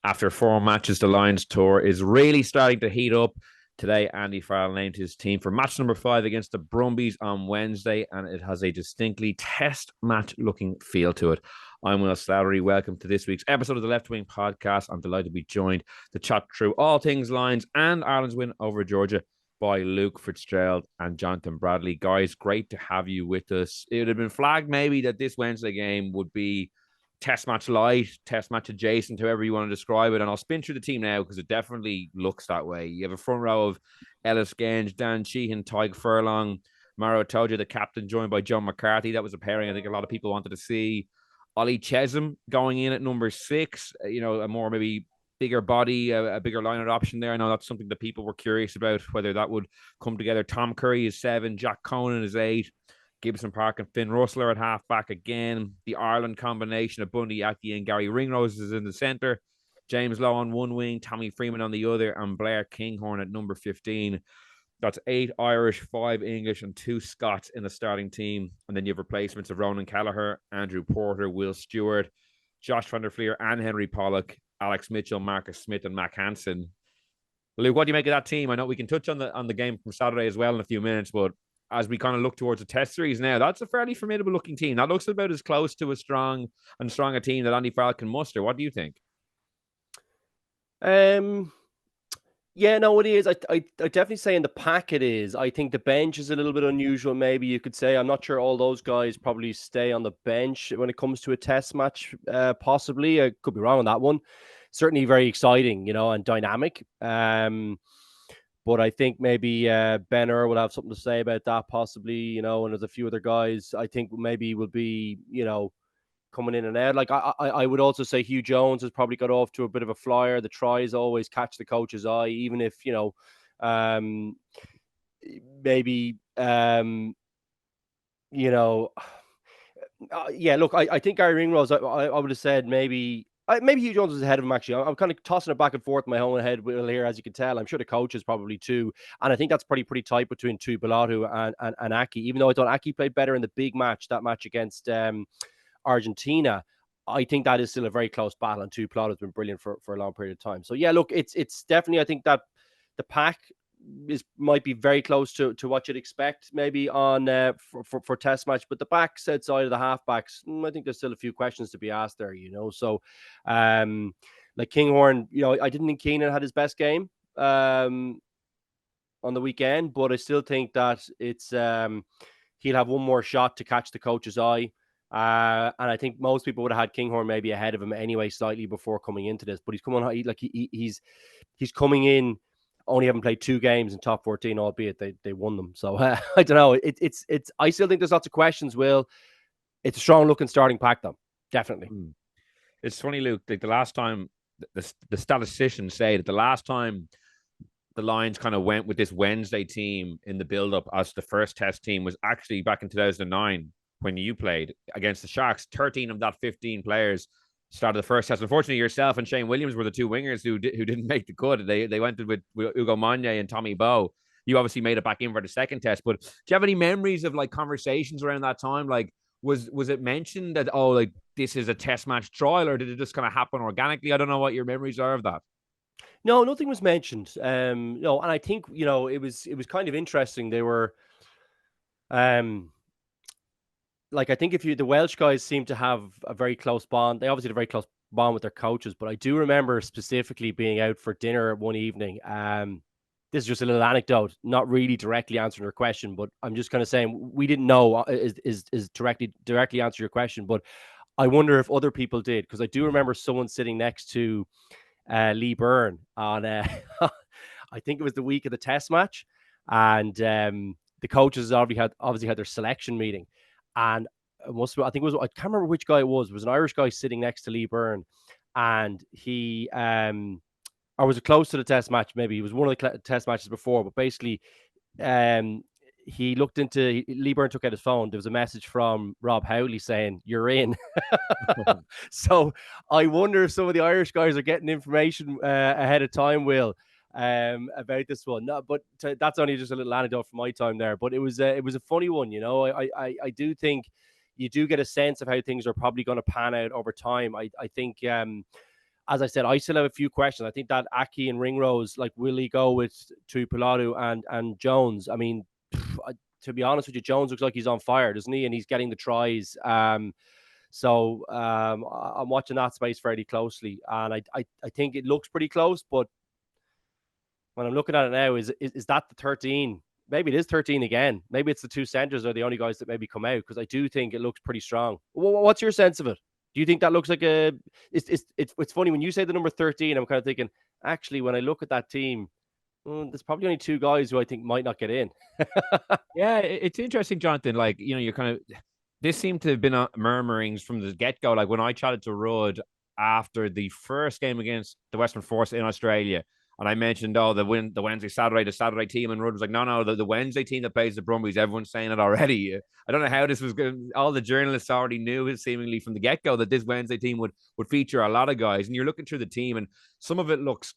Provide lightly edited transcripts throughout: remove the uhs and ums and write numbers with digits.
After 4 matches, the Lions tour is really starting to heat up. Today, Andy Farrell named his team for match number 5 against the Brumbies on Wednesday, and it has a distinctly test match looking feel to it. I'm Will Slattery. Welcome to this week's episode of the Left Wing Podcast. I'm delighted to be joined to chat through all things Lions and Ireland's win over Georgia by Luke Fitzgerald and Jonathan Bradley. Guys, great to have you with us. It would have been flagged maybe that this Wednesday game would be test match light, test match adjacent, however you want to describe it. And I'll spin through the team now because it definitely looks that way. You have a front row of Ellis Genge, Dan Sheehan, Tyg Furlong, Maro Toja, the captain, joined by John McCarthy. That was a pairing I think a lot of people wanted to see. Ollie Chesham going in at number 6, a more maybe bigger body, a bigger lineup option there. I know that's something that people were curious about, whether that would come together. Tom Curry is 7, Jack Conan is 8. Gibson Park and Finn Russell at half back again. The Ireland combination of Bundy, Aki, and Gary Ringrose is in the centre. James Lowe on one wing, Tommy Freeman on the other, and Blair Kinghorn at number 15. That's 8 Irish, 5 English, and 2 Scots in the starting team. And then you have replacements of Ronan Kelleher, Andrew Porter, Will Stewart, Josh van der Fleer, and Henry Pollock, Alex Mitchell, Marcus Smith, and Mac Hansen. Luke, what do you make of that team? I know we can touch on the game from Saturday as well in a few minutes, but as we kind of look towards the test series now, that's a fairly formidable looking team. That looks about as close to a strong a team that Andy Farrell can muster. What do you think? Yeah, no, it is. I definitely say in the pack it is. I think the bench is a little bit unusual, maybe you could say. I'm not sure all those guys probably stay on the bench when it comes to a test match, possibly. I could be wrong on that one. Certainly very exciting, and dynamic. But I think maybe Ben Earl will have something to say about that, possibly, and there's a few other guys I think maybe will be, coming in and out. Like I would also say Hugh Jones has probably got off to a bit of a flyer. The tries always catch the coach's eye, even if, maybe, yeah, look, I think Gary Ringrose, I would have said maybe Hugh Jones was ahead of him, actually. I'm kind of tossing it back and forth in my own head here, as you can tell. I'm sure the coach is probably too. And I think that's pretty tight between Tuipulotu and Aki, even though I thought Aki played better in the big match, that match against Argentina. I think that is still a very close battle, and Tuipulotu has been brilliant for a long period of time. So, yeah, look, it's definitely, I think that the pack might be very close to what you'd expect maybe on for test match, but the backside side of the halfbacks, I think there's still a few questions to be asked there, so like Kinghorn, I didn't think Keenan had his best game on the weekend, but I still think that it's he'll have one more shot to catch the coach's eye. And I think most people would have had Kinghorn maybe ahead of him anyway, slightly before coming into this, but he's coming like he's coming in, only having played 2 games in top 14, albeit they won them. So I don't know. It's I still think there's lots of questions. Will, it's a strong looking starting pack though, definitely. It's funny, Luke. Like the last time, the statisticians say that the last time the Lions kind of went with this Wednesday team in the build-up as the first test team was actually back in 2009 when you played against the Sharks. 13 of that 15 players started the first test. Unfortunately, yourself and Shane Williams were the 2 wingers who didn't make the cut. They went with Ugo Monye and Tommy Bowe. You obviously made it back in for the second test. But do you have any memories of like conversations around that time? Like, was it mentioned that, oh, like this is a test match trial, or did it just kind of happen organically? I don't know what your memories are of that. No, nothing was mentioned. No, and I think it was kind of interesting. They were, like, I think the Welsh guys seem to have a very close bond. They obviously had a very close bond with their coaches, but I do remember specifically being out for dinner one evening. This is just a little anecdote, not really directly answering your question, but I'm just kind of saying we didn't know is directly answer your question, but I wonder if other people did, because I do remember someone sitting next to Lee Byrne on, I think it was the week of the test match, and the coaches obviously had their selection meeting. And I think it was, I can't remember which guy it was. It was an Irish guy sitting next to Lee Byrne, and he, or was it close to the test match? Maybe he was one of the test matches before, but basically, he looked into, Lee Byrne took out his phone. There was a message from Rob Howley saying, "You're in." So I wonder if some of the Irish guys are getting information ahead of time, Will, about this one. No, but that's only just a little anecdote from my time there. But it was a funny one, I do think you do get a sense of how things are probably going to pan out over time. I think as I said, I still have a few questions. I think that Aki and Ringrose, like, will he go with Tuipulotu and Jones? I mean, to be honest with you, Jones looks like he's on fire, doesn't he? And he's getting the tries. So I'm watching that space fairly closely, and I think it looks pretty close. But when I'm looking at it now, is that the 13? Maybe it is 13 again. Maybe it's the two centers are the only guys that maybe come out, because I do think it looks pretty strong. What's your sense of it? Do you think that looks like a? It's funny when you say the number 13. I'm kind of thinking, actually, when I look at that team, there's probably only two guys who I think might not get in. Yeah, it's interesting, Jonathan. Like, you're kind of, this seemed to have been murmurings from the get go. Like when I chatted to Rudd after the first game against the Western Force in Australia, and I mentioned, the Wednesday, the Saturday team, and Rudd was like, no, the Wednesday team that plays the Brumbies, everyone's saying it already. I don't know how this was going. All the journalists already knew it seemingly from the get go that this Wednesday team would feature a lot of guys. And you're looking through the team, and some of it looks,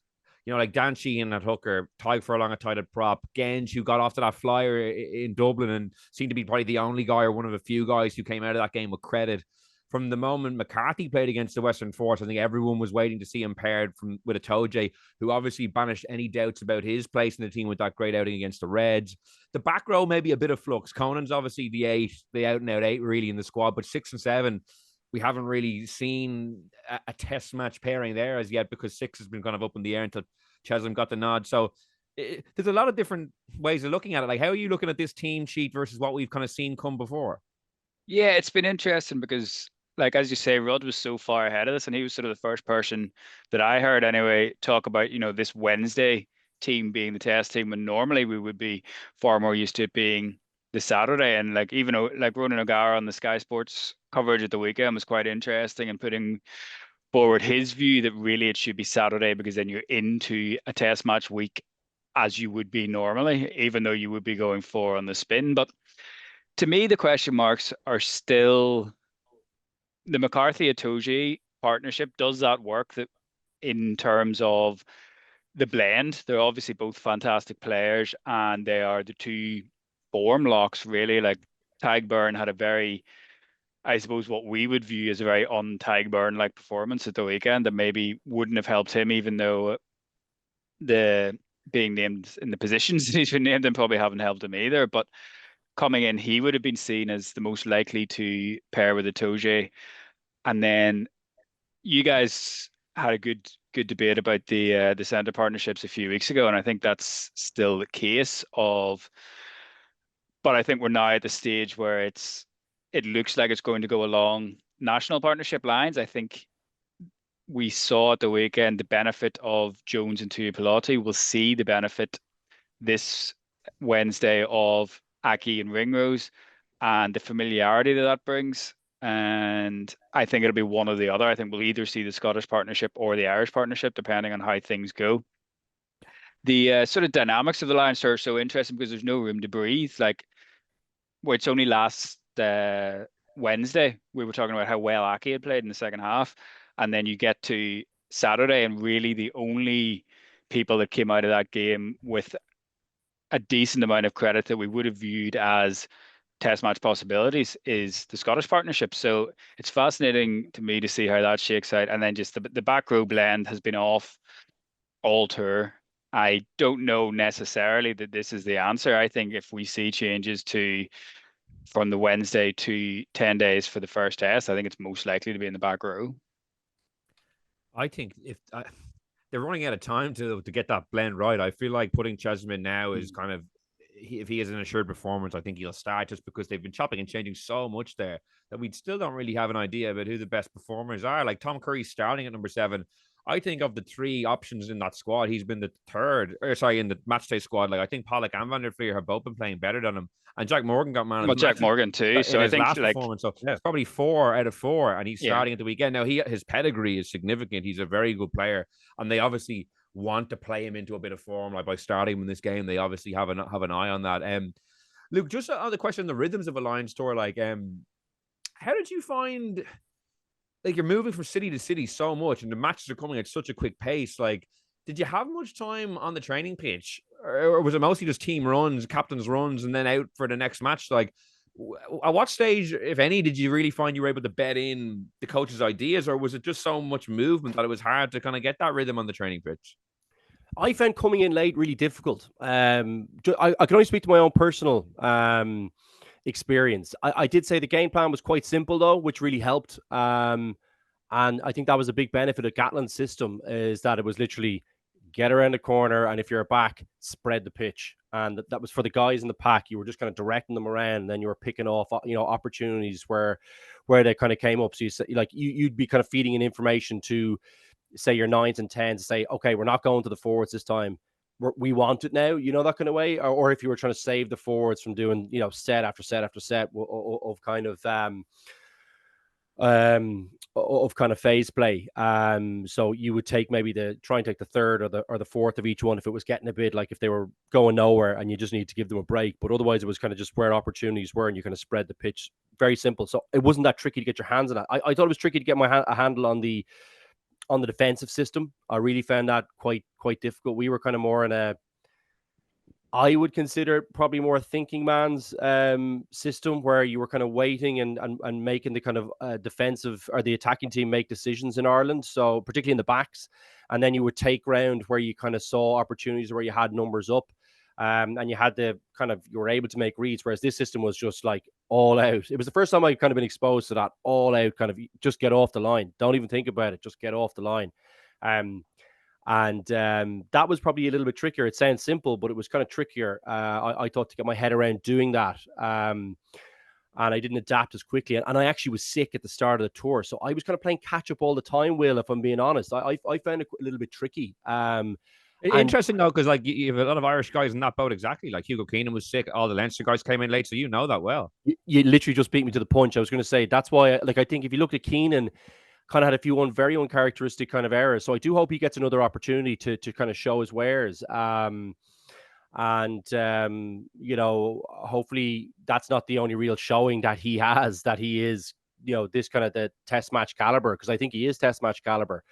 like Dan Sheehan at hooker, Ty Furlong at tight at prop, Genge, who got off to that flyer in Dublin and seemed to be probably the only guy or one of a few guys who came out of that game with credit. From the moment McCarthy played against the Western Force, I think everyone was waiting to see him paired with a Toje, who obviously banished any doubts about his place in the team with that great outing against the Reds. The back row, maybe a bit of flux. Conan's obviously the out and out 8 really in the squad, but 6 and 7, we haven't really seen a test match pairing there as yet, because 6 has been kind of up in the air until Cheslam got the nod. So there's a lot of different ways of looking at it. Like, how are you looking at this team sheet versus what we've kind of seen come before? Yeah, it's been interesting because, like, as you say, Rudd was so far ahead of this, and he was sort of the first person that I heard anyway talk about, this Wednesday team being the test team, when normally we would be far more used to it being the Saturday. And like, even like Ronan O'Gara on the Sky Sports coverage at the weekend was quite interesting, and putting forward his view that really it should be Saturday, because then you're into a test match week as you would be normally, even though you would be going 4 on the spin. But to me, the question marks are still the McCarthy-Itoje partnership. Does that work that in terms of the blend? They're obviously both fantastic players, and they are the two form locks, really. Like, Tadhg had a very, I suppose, what we would view as a very un-Tadhg-like performance at the weekend that maybe wouldn't have helped him, even though the being named in the positions that he's been named in probably haven't helped him either. But coming in, he would have been seen as the most likely to pair with Itoje. And then you guys had a good debate about the centre partnerships a few weeks ago, and I think that's still the case but I think we're now at the stage where it looks like it's going to go along national partnership lines. I think we saw at the weekend the benefit of Jones and Tuipulotu. We'll see the benefit this Wednesday of Aki and Ringrose, and the familiarity that brings. And I think it'll be one or the other. I think we'll either see the Scottish partnership or the Irish partnership, depending on how things go. The sort of dynamics of the Lions are so interesting because there's no room to breathe. Like, it's only last Wednesday we were talking about how well Aki had played in the second half, and then you get to Saturday, and really the only people that came out of that game with a decent amount of credit that we would have viewed as test match possibilities is the Scottish partnership. So it's fascinating to me to see how that shakes out. And then just the back row blend has been off all tour. I don't know necessarily that this is the answer. I think if we see changes from the Wednesday to 10 days for the first test, I think it's most likely to be in the back row. I think they're running out of time to get that blend right. I feel like putting Cheslam in now is kind of, if he is an assured performance, I think he'll start, just because they've been chopping and changing so much there that we still don't really have an idea about who the best performers are. Like, Tom Curry's starting at number 7. I think of the 3 options in that squad, he's been the third, in the matchday squad. Like, I think Pollock and Van der Fleer have both been playing better than him. And Jack Morgan got man of the match. Jack Morgan too. So I think last performance. So it's probably 4 out of 4, and he's starting at the weekend. Now his pedigree is significant. He's a very good player, and they obviously want to play him into a bit of form. Like, by starting him in this game, they obviously have an eye on that. Luke, just on the question, the rhythms of a Lions tour, like, how did you find, like, you're moving from city to city so much, and the matches are coming at such a quick pace? Like, did you have much time on the training pitch, or was it mostly just team runs, captain's runs, and then out for the next match? Like, At what stage, if any, did you really find you were able to bet in the coach's ideas, or was it just so much movement that it was hard to kind of get that rhythm on the training pitch? I found coming in late really difficult. I can only speak to my own personal experience. I did say the game plan was quite simple though, which really helped. And I think that was a big benefit of Gatland's system, is that it was literally get around the corner, and if you're back, spread the pitch. And that was for the guys in the pack. You were just kind of directing them around, and then you were picking off, opportunities where they kind of came up. So you'd be kind of feeding in information to, say, your 9s and 10s, to say, okay, we're not going to the forwards this time. We want it now, that kind of way. Or if you were trying to save the forwards from doing, set after set after set of kind of phase play. So you would take maybe try and take the third or the fourth of each one if it was getting a bit like if they were going nowhere and you just need to give them a break. But otherwise, it was kind of just where opportunities were, and you kind of spread the pitch. Very simple. So it wasn't that tricky to get your hands on it. I thought it was tricky to get a handle on the defensive system. I really found that quite difficult. We were kind of more in I would consider it probably more a thinking man's system, where you were kind of waiting and making the kind of defensive or the attacking team make decisions in Ireland. So particularly in the backs, and then you would take round where you kind of saw opportunities where you had numbers up, and you had you were able to make reads. Whereas this system was just like all out. It was the first time I've kind of been exposed to that all out kind of just get off the line. Don't even think about it. Just get off the line. And that was probably a little bit trickier. It sounds simple, but it was kind of trickier. I thought, to get my head around doing that. And I didn't adapt as quickly. And I actually was sick at the start of the tour. So I was kind of playing catch up all the time, Will, if I'm being honest. I found it a little bit tricky. Interesting though, because like you have a lot of Irish guys in that boat exactly. Like Hugo Keenan was sick. All the Leinster guys came in late, so you know that well. You literally just beat me to the punch. I was going to say that's why. I think if you look at Keenan, kind of had a few very uncharacteristic kind of errors. So I do hope he gets another opportunity to kind of show his wares. Hopefully that's not the only real showing that he has, that he is, this kind of the test match caliber, because I think he is test match caliber.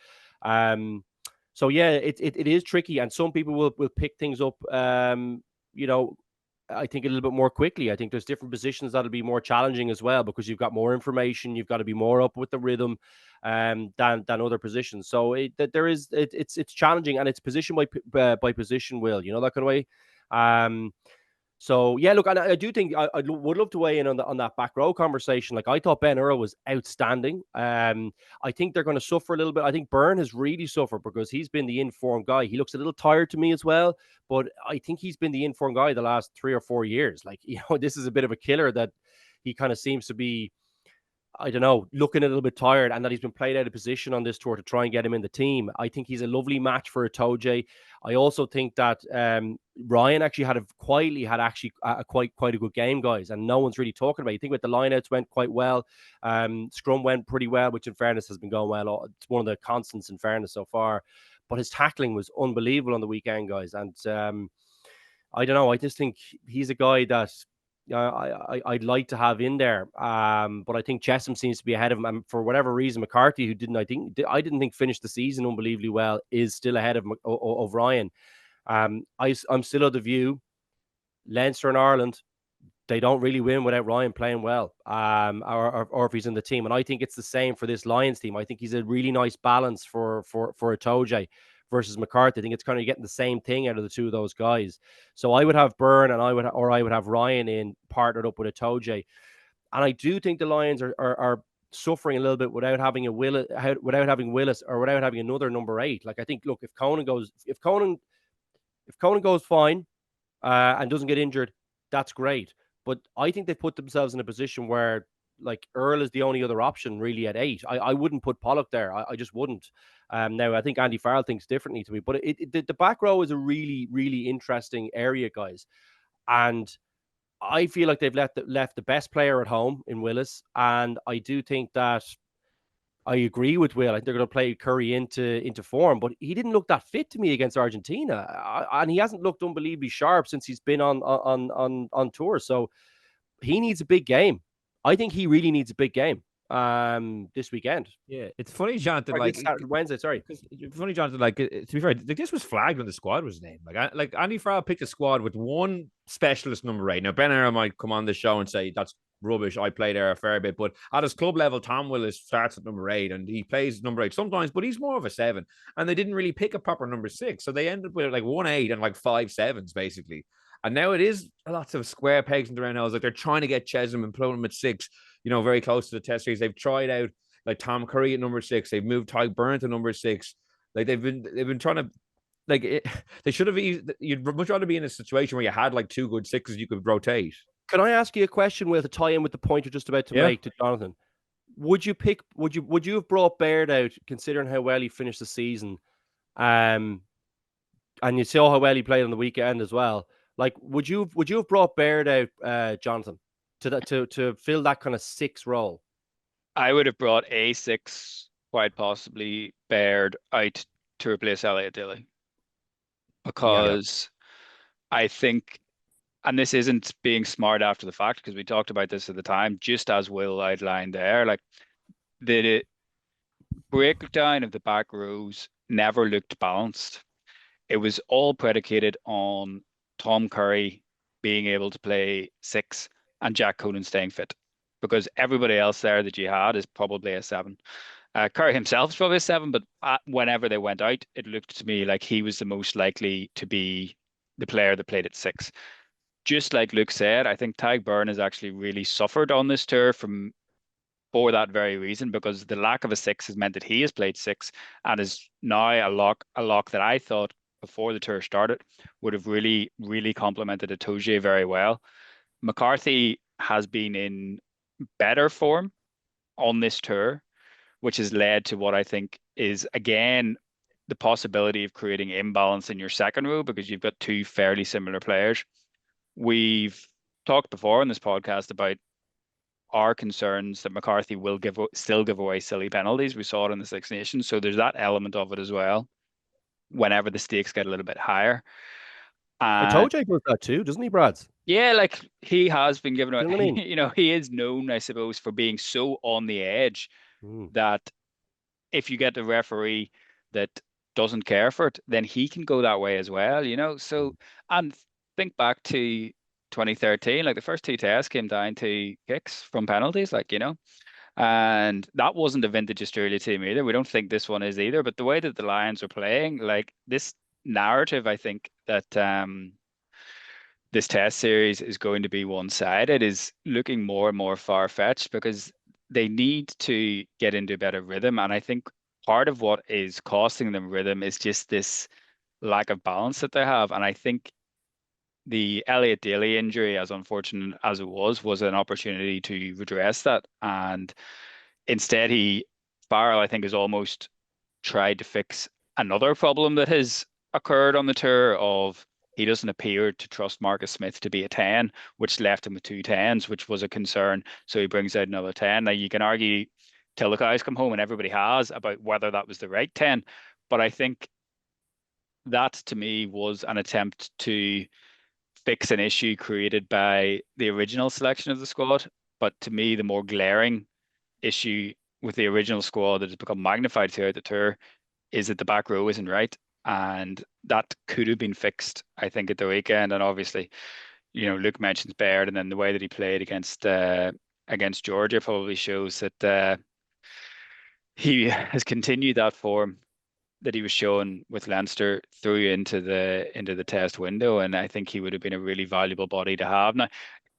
So yeah, it is tricky, and some people will pick things up, I think a little bit more quickly. I think there's different positions that'll be more challenging as well, because you've got more information, you've got to be more up with the rhythm than other positions. So it's challenging, and it's position by position, Will, that kind of way. So yeah, look, I do think I would love to weigh in on that back row conversation. Like, I thought Ben Earl was outstanding. I think they're going to suffer a little bit. I think Byrne has really suffered because he's been the informed guy. He looks a little tired to me as well, but I think he's been the informed guy the last 3 or 4 years. Like, this is a bit of a killer that he kind of seems to be, I don't know, looking a little bit tired, and that he's been played out of position on this tour to try and get him in the team. I think he's a lovely match for Itoje. I also think that Ryan actually had a quite a good game, guys, and no one's really talking about it. You think about the lineouts went quite well. Scrum went pretty well, which in fairness has been going well. It's one of the constants in fairness so far. But his tackling was unbelievable on the weekend, guys. And I don't know. I just think he's a guy that I'd like to have in there, but I think Chesham seems to be ahead of him, and for whatever reason, McCarthy, who I didn't think finished the season unbelievably well, is still ahead of Ryan. I'm still of the view, Leinster and Ireland, they don't really win without Ryan playing well, or if he's in the team. And I think it's the same for this Lions team. I think he's a really nice balance for Itoje versus McCarthy. I think it's kind of getting the same thing out of the two of those guys. So I would have Byrne, and I would have Ryan in, partnered up with Itoje. And I do think the Lions are suffering a little bit without having Willis, or without having another number 8. Like, I think, look, if Conan goes fine and doesn't get injured, that's great. But I think they've put themselves in a position where, like, Earl is the only other option really at 8. I wouldn't put Pollock there. I just wouldn't. Now, I think Andy Farrell thinks differently to me, but the back row is a really, really interesting area, guys. And I feel like they've left the best player at home in Willis. And I do think that I agree with Will. I think they're going to play Curry into form, but he didn't look that fit to me against Argentina. And he hasn't looked unbelievably sharp since he's been on tour. So he needs a big game. I think he really needs a big game this weekend. Yeah, it's funny, Jonathan. Wednesday, sorry. It's funny, Jonathan. Like, to be fair, like, this was flagged when the squad was named. Like Andy Farrell picked a squad with one specialist number 8. Now Ben Earl might come on the show and say that's rubbish. I play there a fair bit, but at his club level, Tom Willis starts at number 8 and he plays number 8 sometimes, but he's more of a 7. And they didn't really pick a proper number 6, so they ended with like 1 8 and like 5 7s basically. And now it is lots of square pegs in the round holes. Like they're trying to get Chesham and put him at 6, very close to the Test series. They've tried out like Tom Curry at number 6. They've moved Ty Byrne to number 6. Like they've been trying to they should have. You'd much rather be in a situation where you had like 2 good 6s you could rotate. Can I ask you a question with a tie in with the point you're just about to make to Jonathan? Would you have brought Baird out considering how well he finished the season? And you saw how well he played on the weekend as well. Like, would you have brought Baird out, Jonathan, to fill that kind of 6 role? I would have brought A6, quite possibly Baird, out to replace Elliot Dilly. Because I think, and this isn't being smart after the fact, because we talked about this at the time, just as Will outlined there, like the breakdown of the back rows never looked balanced. It was all predicated on Tom Curry being able to play 6 and Jack Conan staying fit, because everybody else there that you had is probably a 7. Curry himself is probably a 7, but whenever they went out, it looked to me like he was the most likely to be the player that played at 6. Just like Luke said, I think Ty Byrne has actually really suffered on this tour for that very reason, because the lack of a 6 has meant that he has played 6 and is now a lock that I thought before the tour started would have really, really complemented Itoje very well. McCarthy has been in better form on this tour, which has led to what I think is, again, the possibility of creating imbalance in your second row, because you've got 2 fairly similar players. We've talked before on this podcast about our concerns that McCarthy will still give away silly penalties. We saw it in the Six Nations. So there's that element of it as well, whenever the stakes get a little bit higher. Itoje does that too, doesn't he, Brad? Yeah, like he has been given You know what I mean? he is known, I suppose, for being so on the edge that if you get a referee that doesn't care for it, then he can go that way as well, So, and think back to 2013, like the first 2 tests came down to kicks from penalties, and that wasn't a vintage Australia team either. We don't think this one is either, but the way that the Lions are playing, like this narrative, I think that this test series is going to be one-sided, is looking more and more far-fetched, because they need to get into a better rhythm. And I think part of what is costing them rhythm is just this lack of balance that they have. And I think the Elliot Daly injury, as unfortunate as it was an opportunity to redress that. And instead, Farrell, I think, has almost tried to fix another problem that has occurred on the tour of he doesn't appear to trust Marcus Smith to be a 10, which left him with 2 10s, which was a concern. So he brings out another 10. Now, you can argue till the guys come home, and everybody has, about whether that was the right 10. But I think that, to me, was an attempt to fix an issue created by the original selection of the squad. But to me, the more glaring issue with the original squad that has become magnified throughout the tour is that the back row isn't right. And that could have been fixed, I think, at the weekend. And obviously, Luke mentions Baird, and then the way that he played against Georgia probably shows that he has continued that form that he was showing with Leinster through into the test window. And I think he would have been a really valuable body to have. Now,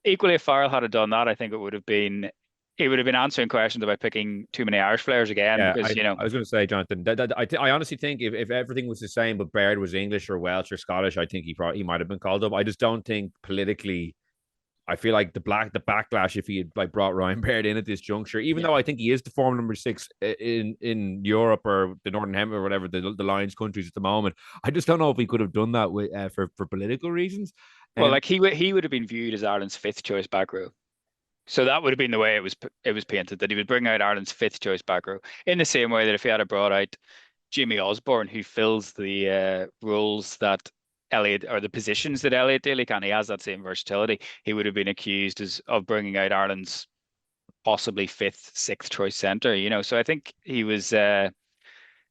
equally, if Farrell had done that, I think he would have been answering questions about picking too many Irish players again. Yeah, because I was going to say, Jonathan, I honestly think if everything was the same, but Baird was English or Welsh or Scottish, I think he might have been called up. I just don't think politically. I feel like the backlash if he had like brought Ryan Baird in at this juncture, even though I think he is the form number 6 in Europe or the Northern Hemisphere or whatever the Lions countries at the moment. I just don't know if he could have done that for political reasons. Well, like he would have been viewed as Ireland's 5th choice back row. So that would have been the way it was painted, that he would bring out Ireland's 5th choice back row, in the same way that if he had brought out Jimmy Osborne, who fills the roles that Elliot, or the positions that Elliot Daly can, he has that same versatility. He would have been accused of bringing out Ireland's possibly 5th, 6th choice centre. So I think he was in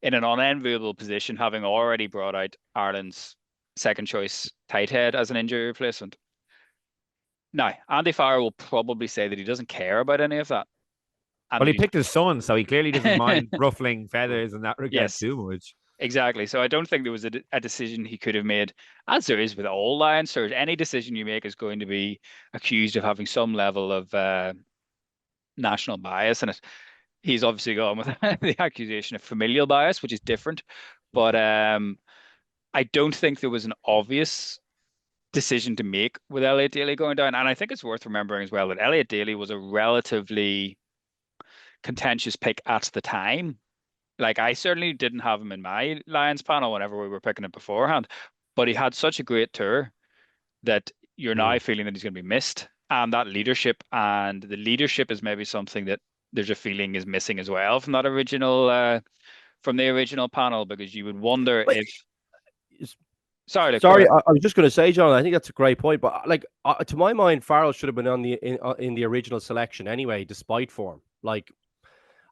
an unenviable position, having already brought out Ireland's 2nd choice tight head as an injury replacement. Now, Andy Farrell will probably say that he doesn't care about any of that. And Well, that he picked his son, so he clearly doesn't mind ruffling feathers in that regard yes, too much. exactly. So I don't think there was a decision he could have made, as there is with all Lions. Or any decision you make is going to be accused of having some level of national bias in it. He's obviously gone with the accusation of familial bias, which is different. But I don't think there was an obvious decision to make with Elliot Daly going down. And I think it's worth remembering as well that Elliot Daly was a relatively contentious pick at the time. Like, I certainly didn't have him in my Lions panel whenever we were picking it beforehand, but he had such a great tour that you're now feeling that he's going to be missed. And that leadership, and the leadership is maybe something that there's a feeling is missing as well from that original from the original panel, because you would wonder But if sorry, sorry, I was just going to say, John, I think that's a great point. But like to my mind, Farrell should have been on the in the original selection anyway, despite form. Like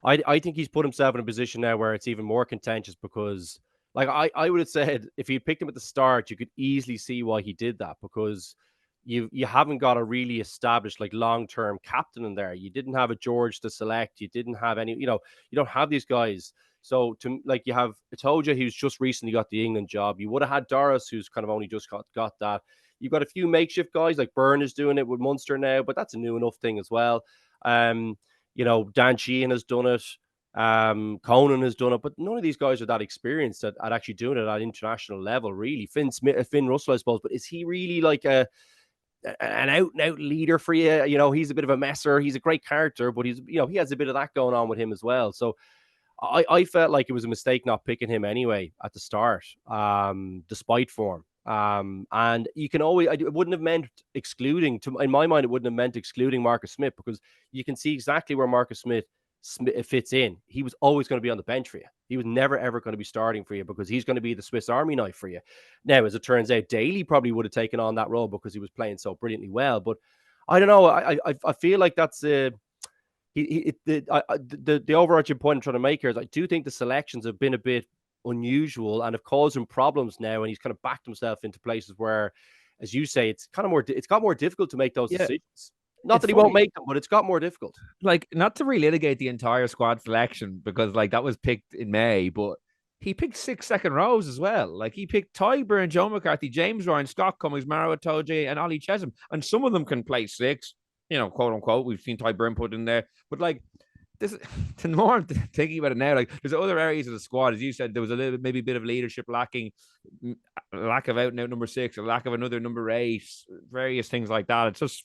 I think he's put himself in a position now where it's even more contentious because, like, I would have said if he picked him at the start, you could easily see why he did that because you haven't got a really established like long-term captain in there. You didn't have a George to select. You didn't have any. You don't have these guys. So to like you have Itoja, who's just recently got the England job. You would have had Doris, who's kind of only just got that. You've got a few makeshift guys like Byrne is doing it with Munster now, but that's a new enough thing as well. Dan Sheehan has done it. Conan has done it, but none of these guys are that experienced at actually doing it at international level, really. Finn Russell, I suppose, but is he really like an out and out leader for you? He's a bit of a messer. He's a great character, but he has a bit of that going on with him as well. So I felt like it was a mistake not picking him anyway at the start, despite form. And you can always, it wouldn't have meant excluding, in my mind, it wouldn't have meant excluding Marcus Smith because you can see exactly where Marcus Smith fits in. He was always going to be on the bench for you. He was never, ever going to be starting for you because he's going to be the Swiss Army knife for you. Now, as it turns out, Daly probably would have taken on that role because he was playing so brilliantly well. But I don't know. I feel like that's the overarching point I'm trying to make here is I do think the selections have been a bit unusual and have caused him problems now, and he's kind of backed himself into places where, as you say, it's got more difficult to make those decisions. Not that he won't make them, but it's got more difficult. Like, not to relitigate the entire squad selection because like that was picked in May, but he picked 6 second rows as well. Like he picked Tyburn, Joe McCarthy, James Ryan, Scott Cummings, Maro Itoje, and Ollie Chesham, and some of them can play 6. Quote unquote. We've seen Tyburn put in there, but like this, the more I'm thinking about it now, like there's other areas of the squad, as you said, there was maybe a bit of leadership lacking, lack of out and out number 6, or lack of another number 8, various things like that. It's just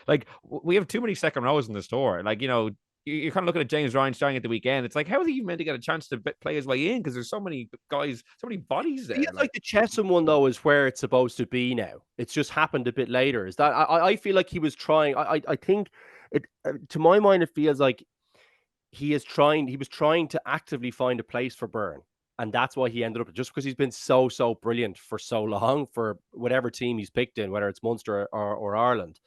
like we have too many second rows in the store. Like you're kind of looking at James Ryan starting at the weekend. It's like, how is he even meant to get a chance to play his way in? Because there's so many guys, so many bodies there. Like the Chesham one, though, is where it's supposed to be now. It's just happened a bit later. Is that I feel like he was trying. I think it, to my mind, it feels like he was trying to actively find a place for Byrne. And that's why he ended up, just because he's been so brilliant for so long for whatever team he's picked in, whether it's Munster or Ireland.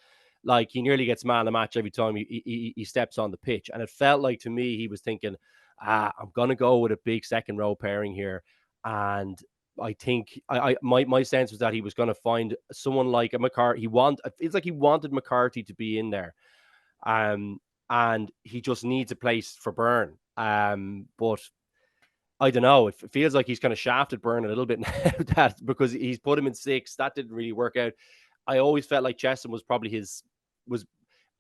Like he nearly gets man of the match every time he steps on the pitch. And it felt like to me, he was thinking, I'm going to go with a big second row pairing here. And I think my sense was that he was going to find someone like a McCarthy. It feels like he wanted McCarthy to be in there. And he just needs a place for Byrne. But I don't know. It feels like he's kind of shafted Byrne a little bit now because he's put him in 6. That didn't really work out. I always felt like Chesham was probably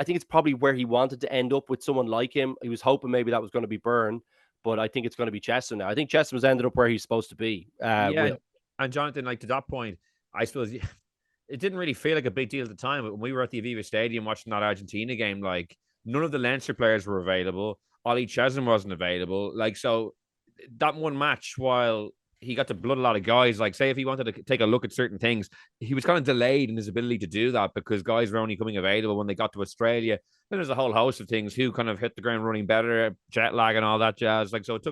I think it's probably where he wanted to end up with someone like him. He was hoping maybe that was going to be Byrne, but I think it's going to be Chesham now. I think Chesham has ended up where he's supposed to be. And Jonathan, like to that point, I suppose it didn't really feel like a big deal at the time. But when we were at the Aviva Stadium watching that Argentina game, like none of the Leinster players were available. Ollie Chesham wasn't available. Like, so that one match, while he got to blood a lot of guys, like say if he wanted to take a look at certain things, he was kind of delayed in his ability to do that because guys were only coming available when they got to Australia. Then there's a whole host of things, who kind of hit the ground running better, jet lag and all that jazz. Like, so it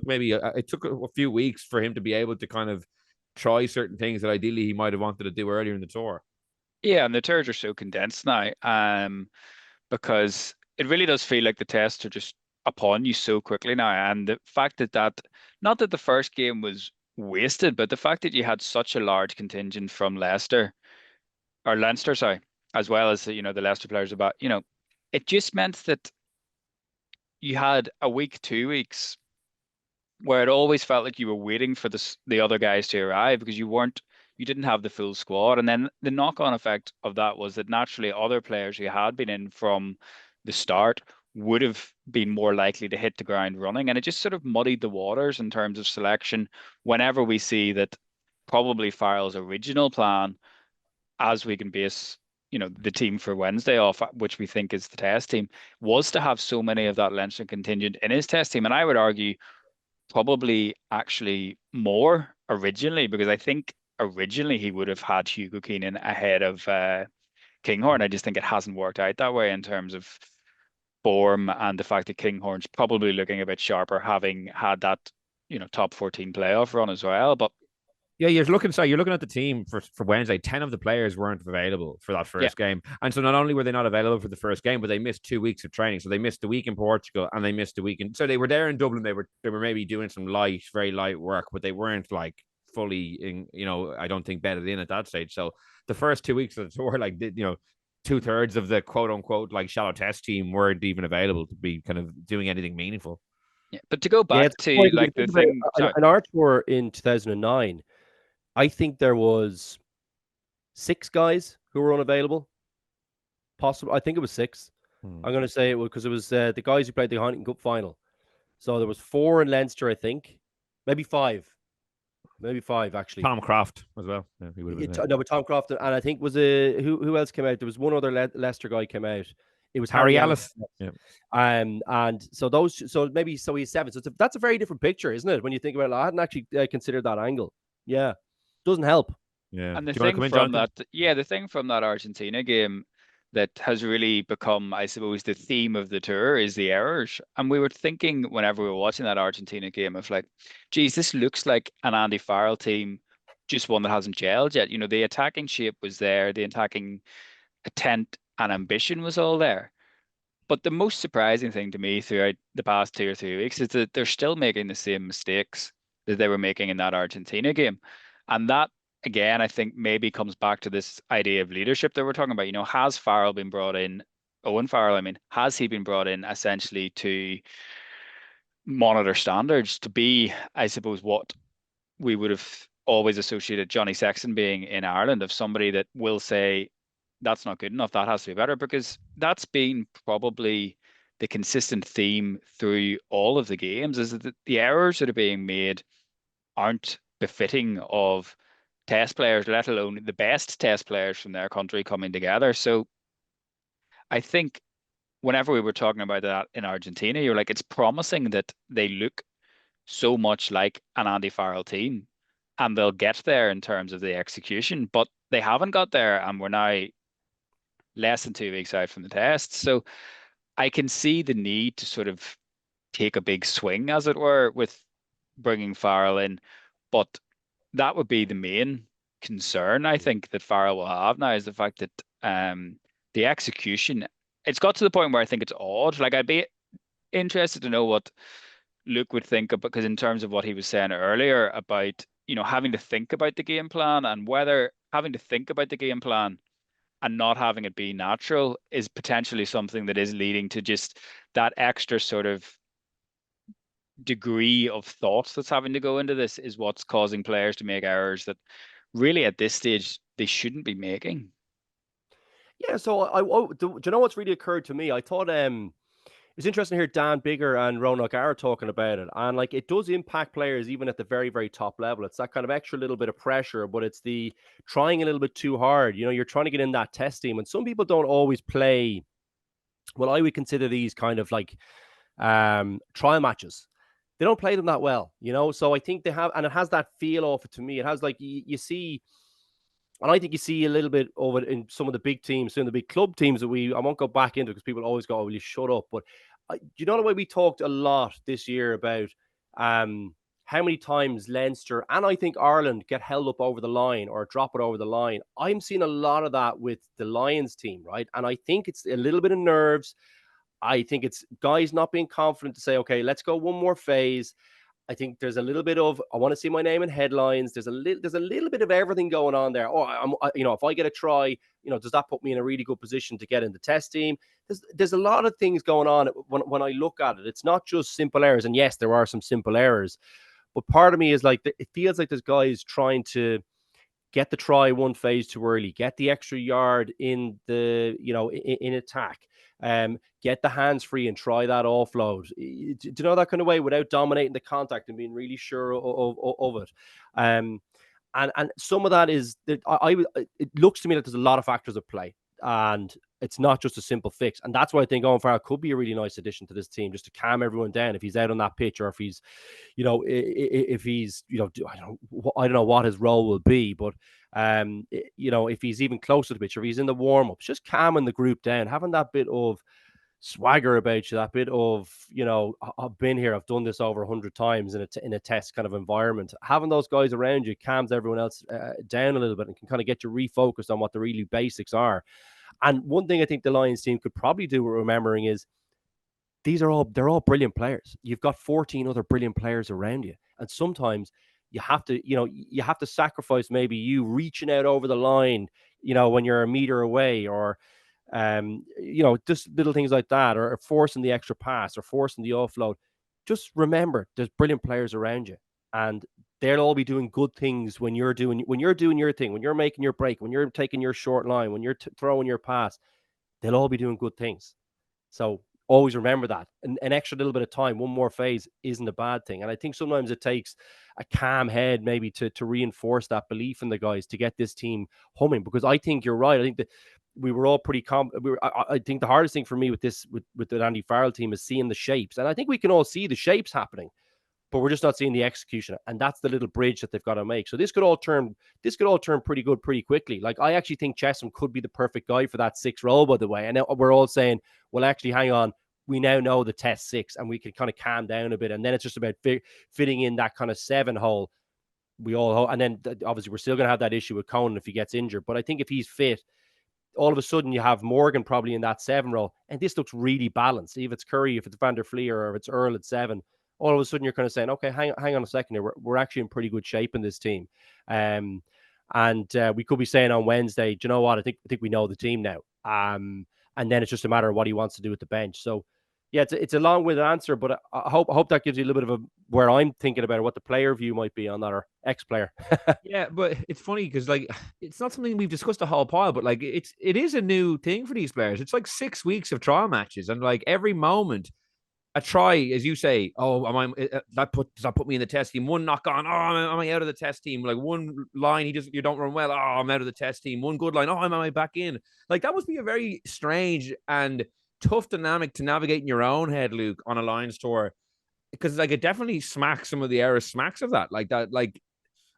took a few weeks for him to be able to kind of try certain things that ideally he might have wanted to do earlier in the tour. Yeah, and the tours are so condensed now, because it really does feel like the tests are just upon you so quickly now. And the fact that not that the first game was wasted, but the fact that you had such a large contingent from Leinster, sorry, as well as the Leicester players about, it just meant that you had a week, 2 weeks where it always felt like you were waiting for the other guys to arrive because you didn't have the full squad. And then the knock-on effect of that was that naturally other players who had been in from the start would have been more likely to hit the ground running. And it just sort of muddied the waters in terms of selection whenever we see that probably Farrell's original plan, as we can base the team for Wednesday off, which we think is the test team, was to have so many of that Leinster contingent in his test team. And I would argue probably actually more originally, because I think originally he would have had Hugo Keenan ahead of Kinghorn. I just think it hasn't worked out that way in terms of form and the fact that Kinghorn's probably looking a bit sharper, having had that top 14 playoff run as well. But yeah, you're looking at the team for Wednesday. 10 of the players weren't available for that first game. And so not only were they not available for the first game, but they missed 2 weeks of training. So they missed the week in Portugal and they missed a week so they were there in Dublin. They were maybe doing some very light work, but they weren't like fully I don't think bedded in at that stage. So the first 2 weeks of the tour, like 2/3 of the quote unquote like shallow test team weren't even available to be kind of doing anything meaningful. Yeah, but to go back to like the thing, on our tour in 2009, I think there was 6 guys who were unavailable. Possible, I think it was 6. I'm going to say it was because it was the guys who played the Heineken Cup final. So there was 4 in Leinster, I think, maybe 5 actually. Tom Croft as well. Yeah, he would have been no, but Tom Croft, and I think was who else came out? There was one other Leicester guy came out. It was Harry Ellis. Yeah. And so he's 7. So that's a very different picture, isn't it? When you think about it, I hadn't actually considered that angle. Yeah, doesn't help. Yeah, and the thing from that Argentina game that has really become, I suppose, the theme of the tour is the errors. And we were thinking whenever we were watching that Argentina game of like, geez, this looks like an Andy Farrell team, just one that hasn't gelled yet. The attacking shape was there, the attacking intent and ambition was all there. But the most surprising thing to me throughout the past 2 or 3 weeks is that they're still making the same mistakes that they were making in that Argentina game. And that, again, I think maybe comes back to this idea of leadership that we're talking about. Has Farrell been brought in, Owen Farrell, I mean, has he been brought in essentially to monitor standards, to be, I suppose, what we would have always associated Johnny Sexton being in Ireland, of somebody that will say, that's not good enough, that has to be better, because that's been probably the consistent theme through all of the games, is that the errors that are being made aren't befitting of test players, let alone the best test players from their country coming together. So I think whenever we were talking about that in Argentina, you're like, it's promising that they look so much like an Andy Farrell team and they'll get there in terms of the execution, but they haven't got there, and we're now less than 2 weeks out from the test. So I can see the need to sort of take a big swing, as it were, with bringing Farrell in. But that would be the main concern, I think, that Farrell will have now, is the fact that the execution, it's got to the point where I think it's odd. Like, I'd be interested to know what Luke would think of, because in terms of what he was saying earlier about, having to think about the game plan, and whether having to think about the game plan and not having it be natural is potentially something that is leading to just that extra sort of degree of thought that's having to go into this, is what's causing players to make errors that really at this stage they shouldn't be making. Yeah, so do you know what's really occurred to me? I thought it's interesting to hear Dan Bigger and Ronak are talking about it, and like, it does impact players even at the very, very top level. It's that kind of extra little bit of pressure, but it's the trying a little bit too hard. You're trying to get in that test team, and some people don't always play. Well, I would consider these kind of like trial matches. They don't play them that well, So I think they have, and it has that feel off it to me. It has like you see. And I think you see a little bit of it in some of the big teams, in the big club teams that I won't go back into, because people always go, "Oh, will you shut up?" But the way we talked a lot this year about how many times Leinster and I think Ireland get held up over the line or drop it over the line. I'm seeing a lot of that with the Lions team, right? And I think it's a little bit of nerves. I think it's guys not being confident to say, "Okay, let's go one more phase." I think there's a little bit of, I want to see my name in headlines. There's a little bit of everything going on there. Oh, if I get a try, does that put me in a really good position to get in the test team? There's a lot of things going on when I look at it. It's not just simple errors. And yes, there are some simple errors. But part of me is like, it feels like there's guys trying to get the try one phase too early, get the extra yard in the, in attack, get the hands free and try that offload. Do you know, that kind of way, without dominating the contact and being really sure of it. And some of that is that it looks to me like there's a lot of factors at play, and it's not just a simple fix. And that's why I think Owen Farrell could be a really nice addition to this team, just to calm everyone down if he's out on that pitch, or if he's, if he's, I don't know what his role will be, but if he's even close to the pitch, or if he's in the warm-ups, just calming the group down, having that bit of swagger about you, that bit of, I've been here, I've done this over 100 times in a test kind of environment. Having those guys around you calms everyone else down a little bit, and can kind of get you refocused on what the really basics are. And one thing I think the Lions team could probably do with remembering is they're all brilliant players. You've got 14 other brilliant players around you, and sometimes you have to sacrifice maybe you reaching out over the line, when you're a meter away, or just little things like that, or forcing the extra pass, or forcing the offload. Just remember, there's brilliant players around you, and they'll all be doing good things when you're doing your thing, when you're making your break, when you're taking your short line, when you're throwing your pass. They'll all be doing good things. So always remember that. An extra little bit of time, one more phase, isn't a bad thing. And I think sometimes it takes a calm head maybe to reinforce that belief in the guys to get this team humming. Because I think you're right. I think that we were all pretty I think the hardest thing for me with the Andy Farrell team is seeing the shapes. And I think we can all see the shapes happening, but we're just not seeing the execution. And that's the little bridge that they've got to make. So this could all turn pretty good pretty quickly. Like, I actually think Chessum could be the perfect guy for that 6 role, by the way. And we're all saying, well, actually, hang on. We now know the test 6, and we can kind of calm down a bit. And then it's just about fitting in that kind of 7 hole. And then obviously we're still going to have that issue with Conan if he gets injured. But I think if he's fit, all of a sudden you have Morgan probably in that 7 role. And this looks really balanced. If it's Curry, if it's Van der Fleer, or if it's Earl at 7, all of a sudden you're kind of saying, okay, hang on a second here. We're actually in pretty good shape in this team. And we could be saying on Wednesday, do you know what? I think we know the team now. And then it's just a matter of what he wants to do at the bench. So, yeah, it's a long-winded answer, but I hope that gives you a little bit of where I'm thinking about it, what the player view might be on that, or ex-player. Yeah, but it's funny because, like, it's not something we've discussed a whole pile, but like it is a new thing for these players. It's like 6 weeks of trial matches, and like every moment a try, as you say, does that put me in the test team? One knock on, am I out of the test team? Like, one line, you don't run well, I'm out of the test team. One good line, am I back in? Like, that must be a very strange and tough dynamic to navigate in your own head, Luke, on a Lions tour, because like it definitely smacks some of the errors, smacks of that. Like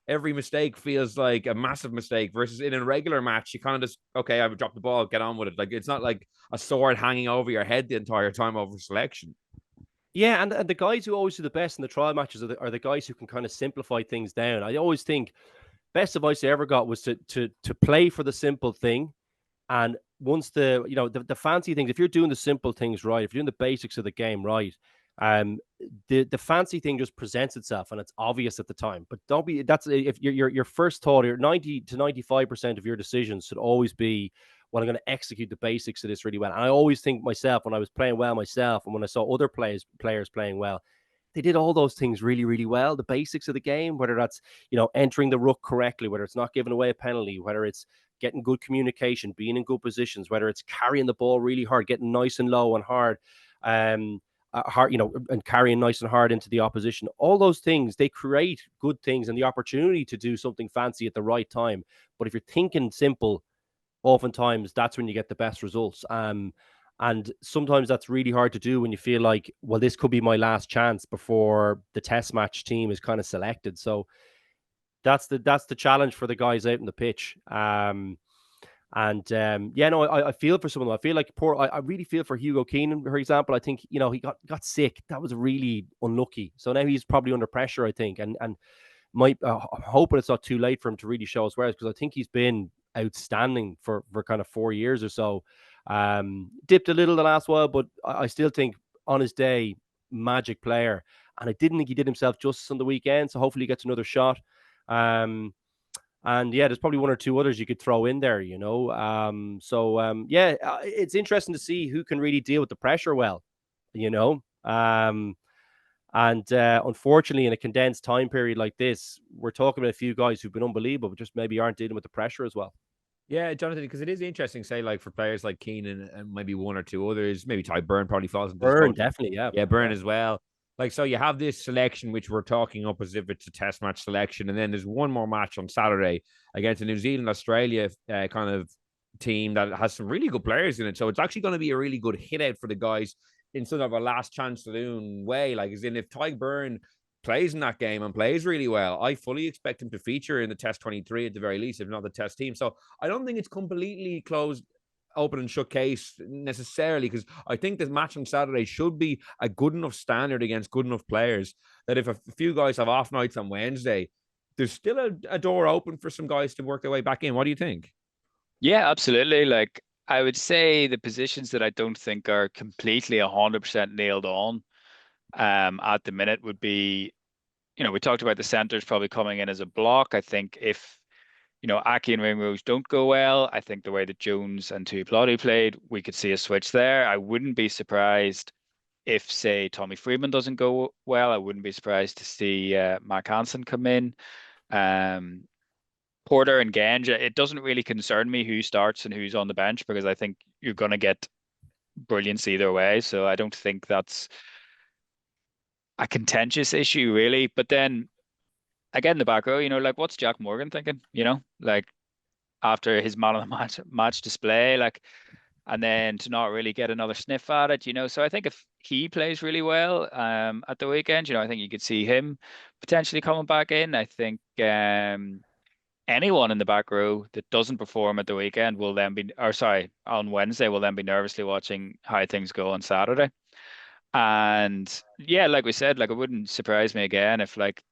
every mistake feels like a massive mistake, versus in a regular match, you kind of just, okay, I've dropped the ball, get on with it. Like, it's not like a sword hanging over your head the entire time over selection. Yeah, and the guys who always do the best in the trial matches are the guys who can kind of simplify things down. I always think best advice I ever got was to play for the simple thing. And once the fancy things, if you're doing the simple things right, if you're doing the basics of the game right, the fancy thing just presents itself, and it's obvious at the time. But if your first thought, your 90 to 95% of your decisions should always be, well, I'm going to execute the basics of this really well. And I always think myself, when I was playing well myself, and when I saw other players playing well, they did all those things really, really well. The basics of the game, whether that's, entering the ruck correctly, whether it's not giving away a penalty, whether it's getting good communication, being in good positions, whether it's carrying the ball really hard, getting nice and low and hard, and carrying nice and hard into the opposition. All those things, they create good things and the opportunity to do something fancy at the right time. But if you're thinking simple, oftentimes that's when you get the best results. And sometimes that's really hard to do when you feel like, well, this could be my last chance before the test match team is kind of selected. So that's the challenge for the guys out in the pitch. I feel for some of them. I feel like I really feel for Hugo Keenan, for example. I think, he got sick. That was really unlucky. So now he's probably under pressure, I think. And I'm hoping it's not too late for him to really show us wares, because I think he's been outstanding for kind of 4 years or so. Dipped a little the last while, but I still think on his day, magic player. and I didn't think he did himself justice on the weekend. So hopefully he gets another shot. And yeah, there's probably one or two others you could throw in there, you know. It's interesting to see who can really deal with the pressure well, you know. Unfortunately, in a condensed time period like this, we're talking about a few guys who've been unbelievable, but just maybe aren't dealing with the pressure as well. Yeah, Jonathan, because it is interesting, say, like for players like Keenan and maybe one or two others, maybe Ty Byrne probably falls into this Burn, boat. definitely, yeah. Yeah, Byrne as well. Like, so you have this selection, which we're talking up as if it's a test match selection. And then there's one more match on Saturday against a New Zealand Australia kind of team that has some really good players in it. So it's actually going to be a really good hit out for the guys in sort of a last chance saloon way. Like, as in, if Ty Byrne plays in that game and plays really well, I fully expect him to feature in the Test 23 at the very least, if not the Test team. So I don't think it's completely closed, open and shut case necessarily, because I think this match on Saturday should be a good enough standard against good enough players that if a few guys have off nights on Wednesday, there's still a door open for some guys to work their way back in. What do you think? Yeah, absolutely. Like I would say the positions that I don't think are completely 100% nailed on at the minute would be, we talked about the centers probably coming in as a block. I think if, Aki and Ringrose don't go well, I think the way that Jones and Tuipulotu played, we could see a switch there. I wouldn't be surprised if, say, Tommy Freeman doesn't go well. I wouldn't be surprised to see Mark Hansen come in. Porter and Genge, it doesn't really concern me who starts and who's on the bench because I think you're going to get brilliance either way. So I don't think that's a contentious issue, really. But then again, the back row, like what's Jack Morgan thinking? Like after his man of the match display, like, and then to not really get another sniff at it, So I think if he plays really well at the weekend, I think you could see him potentially coming back in. I think anyone in the back row that doesn't perform at the weekend will then be, or sorry, on Wednesday will then be nervously watching how things go on Saturday. And yeah, like we said, like it wouldn't surprise me again if like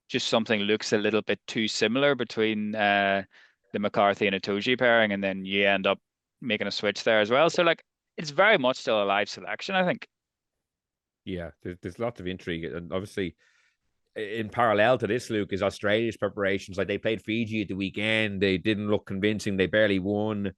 just something looks a little bit too similar between the McCarthy and Itoje pairing, and then you end up making a switch there as well. So like it's very much still a live selection, I think. Yeah, there's lots of intrigue, and obviously in parallel to this, Luke, is Australia's preparations. Like they played Fiji at the weekend, they didn't look convincing, they barely won.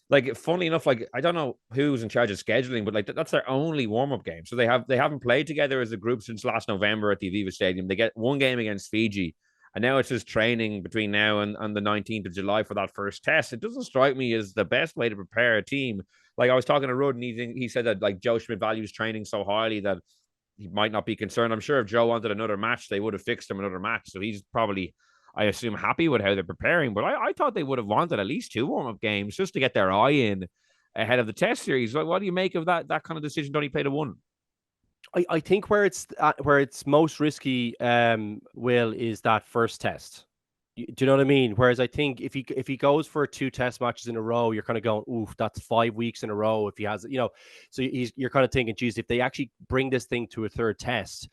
Like, funnily enough, like I don't know who's in charge of scheduling, but like that's their only warm-up game. So they haven't played together as a group since last November at the Aviva Stadium. They get one game against Fiji, and now it's just training between now and the 19th of July for that first test. It doesn't strike me as the best way to prepare a team. Like I was talking to Rudd, and he said that like Joe Schmidt values training so highly that he might not be concerned. I'm sure if Joe wanted another match, they would have fixed him another match. So he's probably, I assume, happy with how they're preparing. But I thought they would have wanted at least two warm-up games just to get their eye in ahead of the test series. What do you make of that kind of decision to only play the one? I think where it's most risky, Will, is that first test. Do you know what I mean? Whereas I think if he goes for two test matches in a row, you're kind of going, oof, that's 5 weeks in a row. If he has, so you're kind of thinking, geez, if they actually bring this thing to a third test,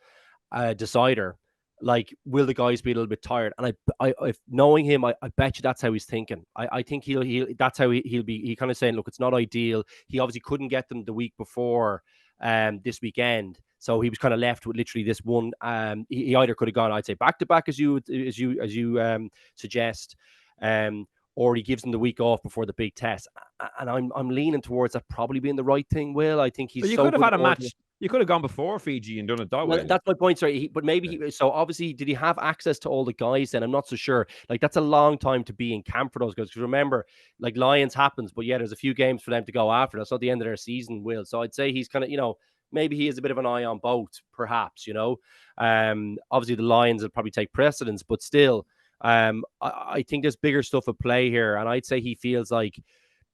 decider, like, will the guys be a little bit tired? And if knowing him, I bet you that's how he's thinking. I think that's how he'll be. He kind of saying, look, it's not ideal. He obviously couldn't get them the week before, this weekend. So he was kind of left with literally this one. He either could have gone, I'd say, back to back as you suggest, or he gives them the week off before the big test. And I'm leaning towards that probably being the right thing. Will, I think he's. But you could have had a match. You could have gone before Fiji and done it that way. That's my point. Sorry, but maybe so. Obviously, did he have access to all the guys? Then I'm not so sure. Like that's a long time to be in camp for those guys. Because remember, like Lions happens, but yeah, there's a few games for them to go after. That's not the end of their season. Will, so I'd say he's kind of maybe he has a bit of an eye on both, perhaps, obviously the Lions will probably take precedence, but still, I think there's bigger stuff at play here. And I'd say he feels like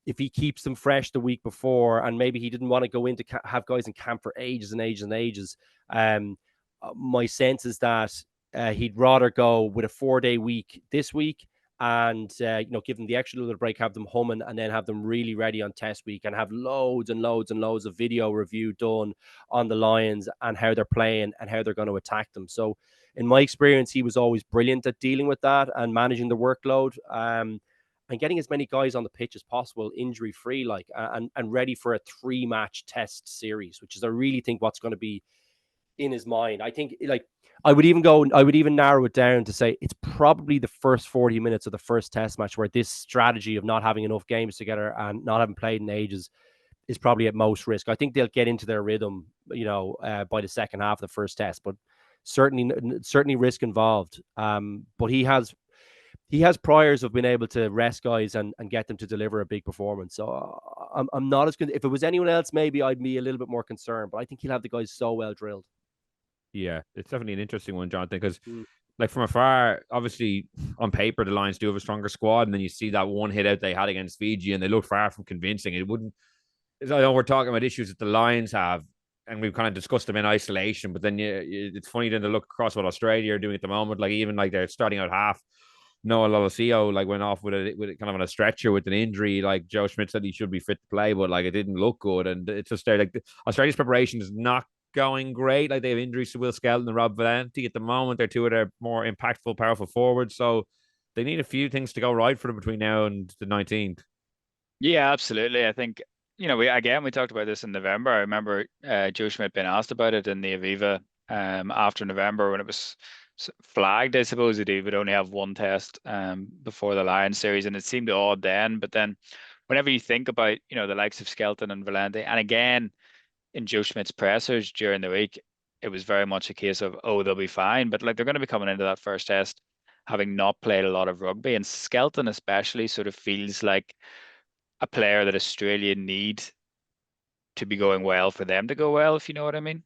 if he keeps them fresh the week before, and maybe he didn't want to go in to have guys in camp for ages and ages and ages. My sense is that he'd rather go with a 4-day week this week and give them the extra little break, have them humming, and then have them really ready on test week and have loads and loads and loads of video review done on the Lions and how they're playing and how they're going to attack them. So in my experience, he was always brilliant at dealing with that and managing the workload, and getting as many guys on the pitch as possible, injury free, and ready for a 3-match test series, which is I really think what's going to be in his mind. I think like I would even narrow it down to say it's probably the first 40 minutes of the first test match where this strategy of not having enough games together and not having played in ages is probably at most risk. I think they'll get into their rhythm, by the second half of the first test, but certainly risk involved. But he has priors of being able to rest guys and get them to deliver a big performance. So I'm not as good. If it was anyone else, maybe I'd be a little bit more concerned, but I think he'll have the guys so well drilled. Yeah, it's definitely an interesting one, Jonathan, because like from afar, obviously on paper, the Lions do have a stronger squad. And then you see that one hit out they had against Fiji and they look far from convincing. I know we're talking about issues that the Lions have, and we've kind of discussed them in isolation, but then it's funny then to look across what Australia are doing at the moment. Like even like they're starting out half. Noah Lolosio like went off with kind of on a stretcher with an injury. Like Joe Schmidt said he should be fit to play, but like it didn't look good. And it's just like Australia's preparation is not going great. Like they have injuries to Will Skelton and Rob Valenti at the moment. They're two of their more impactful, powerful forwards. So they need a few things to go right for them between now and the 19th. Yeah, absolutely. I think, we talked about this in November. I remember Joe Schmidt being asked about it in the Aviva after November when it was flagged, I suppose, that he would only have one test before the Lions series, and it seemed odd then. But then whenever you think about, the likes of Skelton and Valenti, and again, in Joe Schmidt's pressers during the week, it was very much a case of, oh, they'll be fine. But like they're going to be coming into that first test having not played a lot of rugby. And Skelton especially sort of feels like a player that Australia need to be going well for them to go well, if you know what I mean.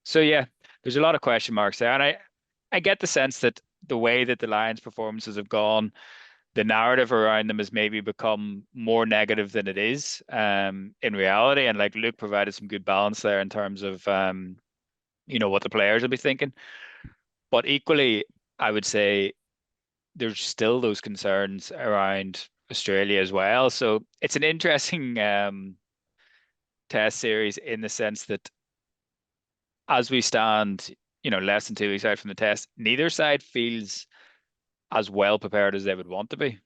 So yeah, there's a lot of question marks there. And I get the sense that the way that the Lions performances have gone, the narrative around them has maybe become more negative than it is in reality. And like Luke provided some good balance there in terms of what the players will be thinking. But equally, I would say there's still those concerns around Australia as well. So it's an interesting test series in the sense that as we stand, less than 2 weeks out from the test, neither side feels as well prepared as they would want to be.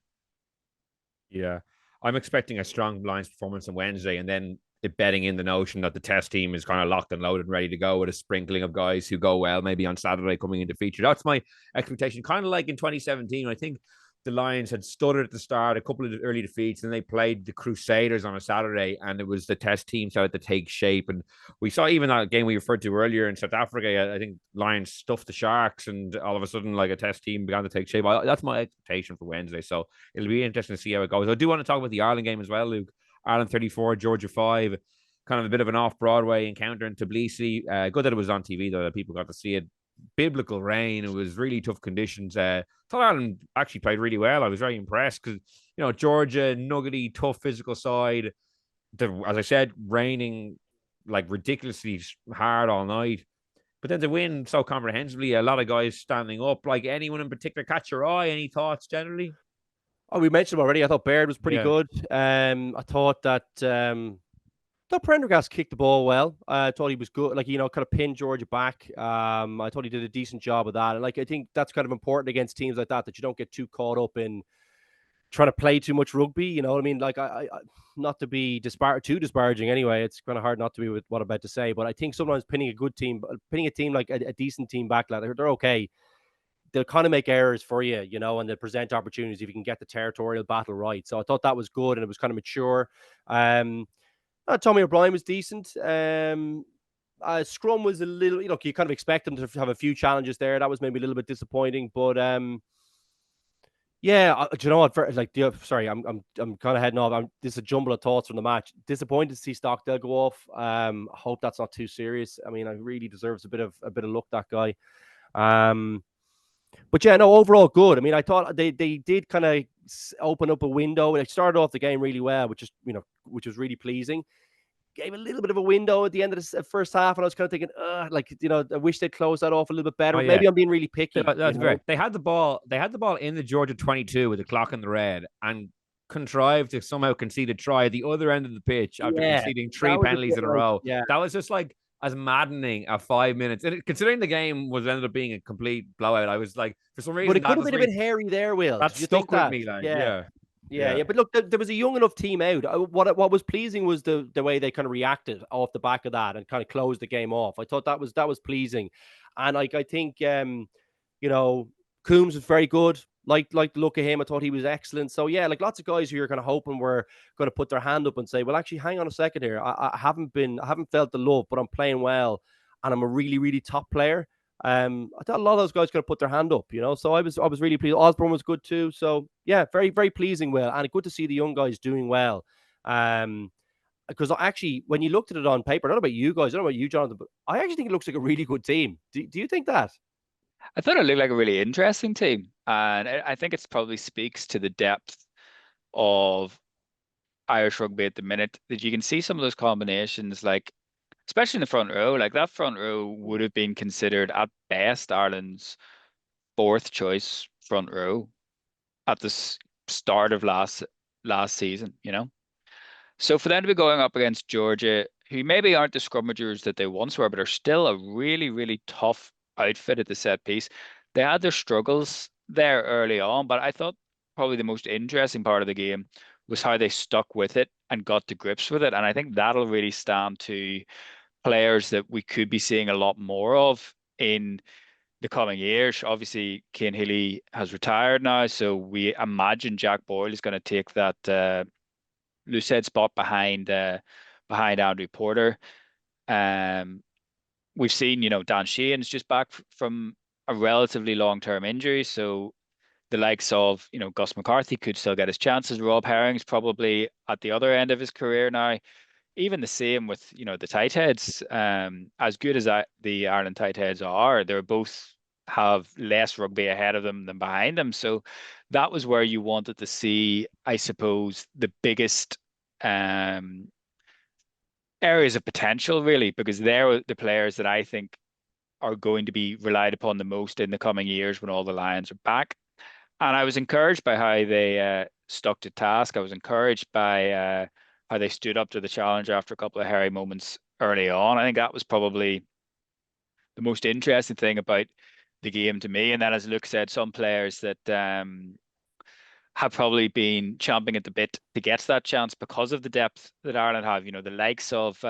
Yeah. I'm expecting a strong Lions performance on Wednesday, and then betting in the notion that the test team is kind of locked and loaded and ready to go with a sprinkling of guys who go well maybe on Saturday coming into feature. That's my expectation. Kind of like in 2017, I think the Lions had stuttered at the start, a couple of early defeats, and they played the Crusaders on a Saturday, and it was the test team started to take shape. And we saw even that game we referred to earlier in South Africa, I think Lions stuffed the Sharks, and all of a sudden, like a test team began to take shape. That's my expectation for Wednesday. So it'll be interesting to see how it goes. I do want to talk about the Ireland game as well, Luke. Ireland 34, Georgia 5. Kind of a bit of an off-Broadway encounter in Tbilisi. Good that it was on TV, though, that people got to see it. Biblical rain. It was really tough conditions. Thought Ireland actually played really well. I was very impressed because, Georgia, nuggety, tough physical side. As I said, raining like ridiculously hard all night. But then to win so comprehensively, a lot of guys standing up. Like anyone in particular catch your eye? Any thoughts generally? Oh, we mentioned him already. I thought Baird was pretty good. I thought that Prendergast kicked the ball well. I thought he was good. Like, kind of pinned Georgia back. I thought he did a decent job of that. And like, I think that's kind of important against teams like that you don't get too caught up in trying to play too much rugby. You know what I mean? Like, I not to be too disparaging anyway. It's kind of hard not to be with what I'm about to say. But I think sometimes pinning a team like a decent team back, like, they're okay. They'll kind of make errors for you, and they'll present opportunities if you can get the territorial battle right. So I thought that was good, and it was kind of mature. Tommy O'Brien was decent. Scrum was a little, you kind of expect them to have a few challenges there. That was maybe a little bit disappointing, but yeah, do you know what? Sorry, I'm kind of heading off. This is a jumble of thoughts from the match. Disappointed to see Stockdale go off. I hope that's not too serious. I mean, I really deserves a bit of luck, that guy. But yeah, no, overall good. I mean, I thought they did kind of open up a window. They started off the game really well, which was really pleasing. Gave a little bit of a window at the end of the first half, and I was kind of thinking, I wish they'd close that off a little bit better. Maybe I'm being really picky. That's very. They had the ball. They had the ball in the Georgia 22 with the clock in the red, and contrived to somehow concede a try at the other end of the pitch after conceding 3 penalties in a row. Yeah. That was just like as maddening a 5 minutes. And considering the game was ended up being a complete blowout, I was like, for some reason, but it could have been a bit hairy there, Will. That stuck with me, like, yeah. Yeah. But look, there was a young enough team out. What was pleasing was the way they kind of reacted off the back of that and kind of closed the game off. I thought that was pleasing, and like I think Coombs was very good. Like the look of him, I thought he was excellent. So yeah, like lots of guys who you're kind of hoping were going to put their hand up and say, well, actually, hang on a second here. I haven't felt the love, but I'm playing well, and I'm a really really top player. I thought a lot of those guys could have put their hand up, So I was really pleased. Osborne was good too. So yeah, very very pleasing, Will, and good to see the young guys doing well. Because actually, when you looked at it on paper, I don't know about you guys, I don't know about you, Jonathan, but I actually think it looks like a really good team. Do you think that? I thought it looked like a really interesting team, and I think it probably speaks to the depth of Irish rugby at the minute that you can see some of those combinations, like especially in the front row. Like that front row would have been considered at best Ireland's fourth choice front row at the start of last season. So for them to be going up against Georgia, who maybe aren't the scrummagers that they once were, but are still a really, really tough outfit at the set piece. They had their struggles there early on, but I thought probably the most interesting part of the game was how they stuck with it and got to grips with it. And I think that'll really stand to players that we could be seeing a lot more of in the coming years. Obviously, Cian Healy has retired now, so we imagine Jack Boyle is going to take that Lucette spot behind Andrew Porter. We've seen, Dan Sheehan's just back from a relatively long-term injury, so the likes of, Gus McCarthy could still get his chances. Rob Herring's probably at the other end of his career now. Even the same with, the tight heads. As good as the Ireland tight heads are, they're both have less rugby ahead of them than behind them. So that was where you wanted to see, I suppose, the biggest areas of potential, really, because they're the players that I think are going to be relied upon the most in the coming years when all the Lions are back. And I was encouraged by how they stuck to task. I was encouraged by how they stood up to the challenge after a couple of hairy moments early on. I think that was probably the most interesting thing about the game to me. And then, as Luke said, some players that have probably been chomping at the bit to get that chance because of the depth that Ireland have. The likes of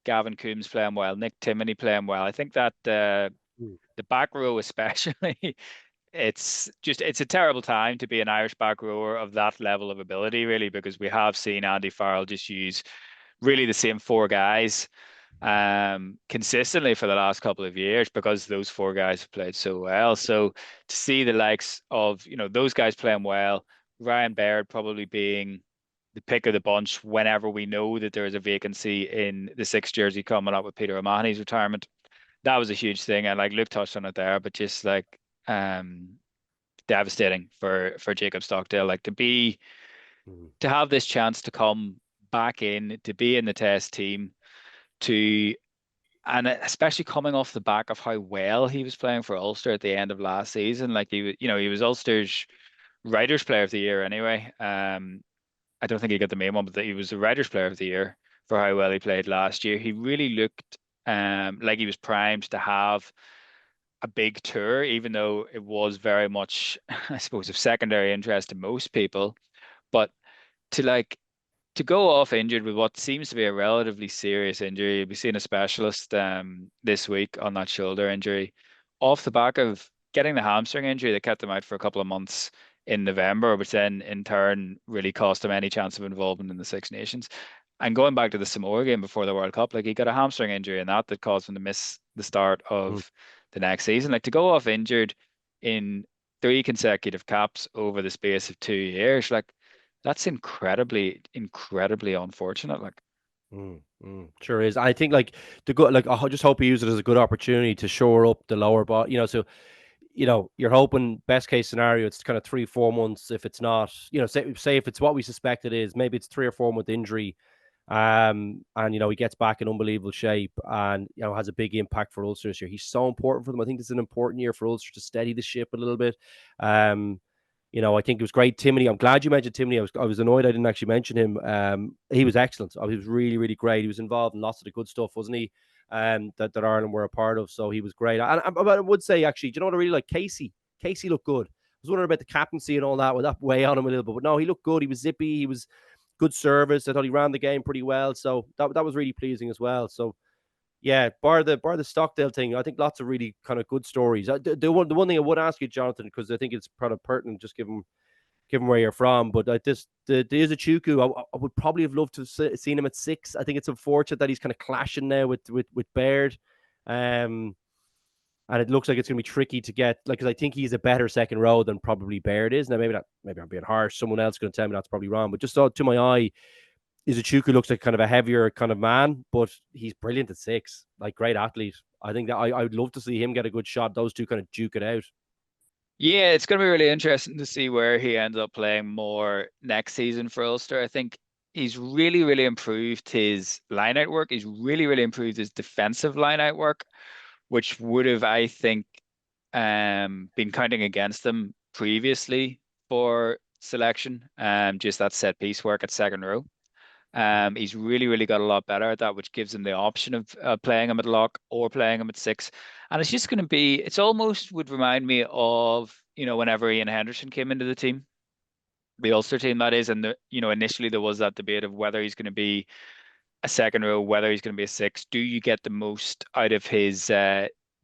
Gavin Coombs playing well, Nick Timoney playing well. I think that the back row especially, it's a terrible time to be an Irish back rower of that level of ability, really, because we have seen Andy Farrell just use really the same four guys consistently for the last couple of years because those four guys have played so well. So to see the likes of, those guys playing well, Ryan Baird probably being the pick of the bunch whenever we know that there is a vacancy in the 6 jersey coming up with Peter O'Mahony's retirement. That was a huge thing. And like Luke touched on it there, but just like devastating for Jacob Stockdale, like to have this chance to come back in, to be in the test team, and especially coming off the back of how well he was playing for Ulster at the end of last season. Like he was Ulster's Writers Player of the Year anyway. I don't think he got the main one, but he was the Writers Player of the Year for how well he played last year. He really looked like he was primed to have a big tour, even though it was very much, I suppose, of secondary interest to most people. But to go off injured with what seems to be a relatively serious injury. We've seen a specialist this week on that shoulder injury off the back of getting the hamstring injury that kept him out for a couple of months in November, which then in turn really cost him any chance of involvement in the Six Nations. And going back to the Samoa game before the World Cup, like he got a hamstring injury and that caused him to miss the start of the next season. Like to go off injured in 3 consecutive caps over the space of 2 years, like that's incredibly, incredibly unfortunate. Like, sure is. I think like I just hope he uses it as a good opportunity to shore up the lower body. So you're hoping best case scenario it's kind of 3-4 months. If it's not, say if it's what we suspect it is, maybe it's 3 or 4 month injury. And he gets back in unbelievable shape and has a big impact for Ulster this year. He's so important for them. I think this is an important year for Ulster to steady the ship a little bit. I think it was great. Timoney, I'm glad you mentioned Timoney. I was annoyed I didn't actually mention him. He was excellent. He was really, really great. He was involved in lots of the good stuff, wasn't he? That Ireland were a part of. So he was great. And I would say, actually, do you know what I really like? Casey looked good. was wondering about the captaincy and all that. Would that weigh on him a little bit? But no, he looked good. He was zippy. He was good service. I thought he ran the game pretty well. So that was really pleasing as well. So yeah, bar the Stockdale thing, I think lots of really kind of good stories. The one thing I would ask you, Jonathan, because I think it's kind of pertinent, just given where you're from. But the Izuchuku, I would probably have loved to have seen him at 6. I think it's unfortunate that he's kind of clashing now with Baird. And it looks like it's going to be tricky to get, like, because I think he's a better second row than probably Baird is. Now, maybe I'm being harsh. Someone else is going to tell me that's probably wrong. But just to my eye, Izuchuku looks like kind of a heavier kind of man, but he's brilliant at 6. Like, great athlete. I think that I would love to see him get a good shot. Those two kind of duke it out. Yeah, it's going to be really interesting to see where he ends up playing more next season for Ulster. I think he's really, really improved his line-out work. He's really, really improved his defensive line-out work, which would have, I think, been counting against them previously for selection. Just that set piece work at second row. He's really, really got a lot better at that, which gives him the option of playing him at lock or playing him at 6. And it's just going to be, it's almost would remind me of, whenever Ian Henderson came into the team, the Ulster team, that is. And, initially there was that debate of whether he's going to be a second row, whether he's going to be a 6. Do you get the most out of his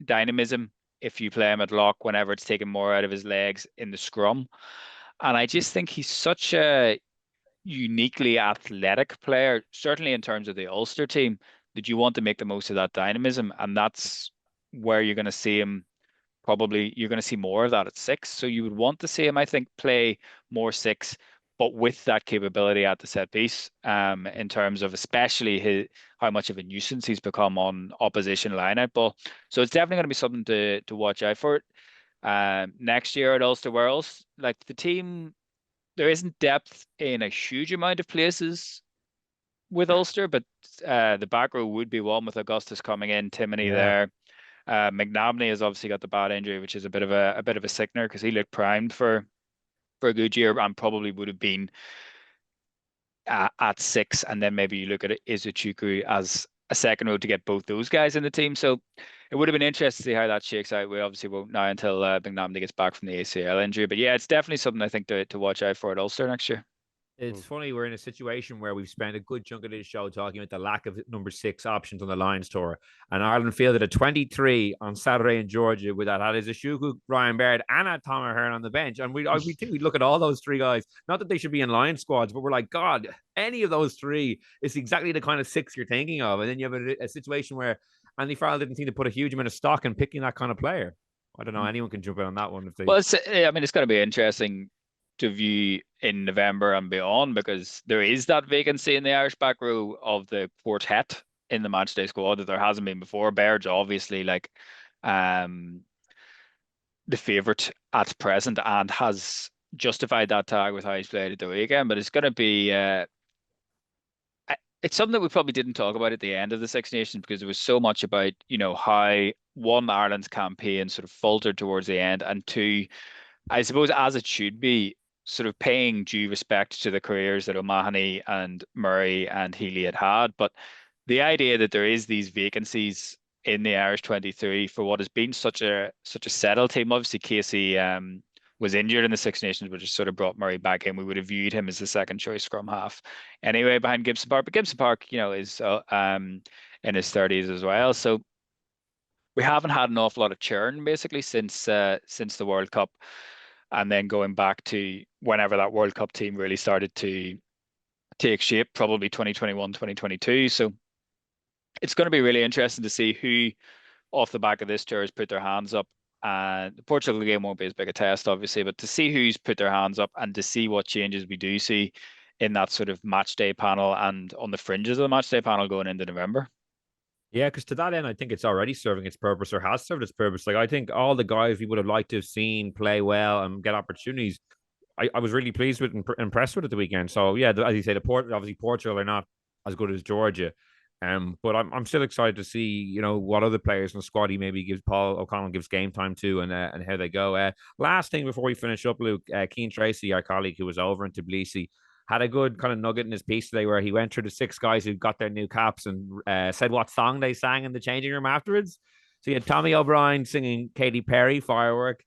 dynamism if you play him at lock whenever it's taking more out of his legs in the scrum? And I just think he's such a uniquely athletic player, certainly in terms of the Ulster team, that you want to make the most of that dynamism. And that's where you're going to see him. Probably you're going to see more of that at 6. So you would want to see him, I think, play more 6, but with that capability at the set piece, in terms of especially how much of a nuisance he's become on opposition line-out ball. So it's definitely going to be something to watch out for. Next year at Ulster, where else, like the team, there isn't depth in a huge amount of places with Ulster, but the back row would be one with Augustus coming in, Timoney there. McNabney has obviously got the bad injury, which is a bit of a sickener because he looked primed for a good year and probably would have been at 6. And then maybe you look at Izuchuku as a second row to get both those guys in the team. So it would have been interesting to see how that shakes out. We obviously won't know until McNabney gets back from the ACL injury. But yeah, it's definitely something I think to watch out for at Ulster next year. It's funny, we're in a situation where we've spent a good chunk of this show talking about the lack of number 6 options on the Lions tour. And Ireland fielded a 23 on Saturday in Georgia with that had Izuchuku, Ryan Baird, and had Tom Ahern on the bench. And we think we'd look at all those 3 guys. Not that they should be in Lions squads, but we're like, God, any of those 3 is exactly the kind of 6 you're thinking of. And then you have a situation where Andy Farrell didn't seem to put a huge amount of stock in picking that kind of player. I don't know. Anyone can jump in on that one. Well, it's going to be interesting to view in November and beyond, because there is that vacancy in the Irish back row of the quartet in the matchday squad that there hasn't been before. Baird's obviously like the favourite at present and has justified that tag with how he's played at the weekend, but it's going to be it's something that we probably didn't talk about at the end of the Six Nations, because it was so much about, how one, Ireland's campaign sort of faltered towards the end, and 2, I suppose, as it should be, sort of paying due respect to the careers that O'Mahony and Murray and Healy had. But the idea that there is these vacancies in the Irish 23 for what has been such a settled team. Obviously, Casey was injured in the Six Nations, which has sort of brought Murray back in. We would have viewed him as the second choice scrum half anyway behind Gibson Park. But Gibson Park, is in his 30s as well. So we haven't had an awful lot of churn basically since the World Cup. And then going back to whenever that World Cup team really started to take shape, probably 2021, 2022. So it's going to be really interesting to see who, off the back of this tour, has put their hands up. And the Portugal game won't be as big a test, obviously, but to see who's put their hands up and to see what changes we do see in that sort of match day panel and on the fringes of the match day panel going into November. Yeah, because to that end, I think it's already serving its purpose, or has served its purpose. Like, I think all the guys we would have liked to have seen play well and get opportunities, I was really pleased with and impressed with at the weekend. So yeah, as you say, obviously Portugal are not as good as Georgia, but I'm still excited to see what other players in the squad he maybe gives Paul O'Connell gives game time to, and how they go. Last thing before we finish up, Luke, Keane Tracy, our colleague who was over in Tbilisi, had a good kind of nugget in his piece today where he went through the 6 guys who got their new caps and said what song they sang in the changing room afterwards. So you had Tommy O'Brien singing Katy Perry, Firework.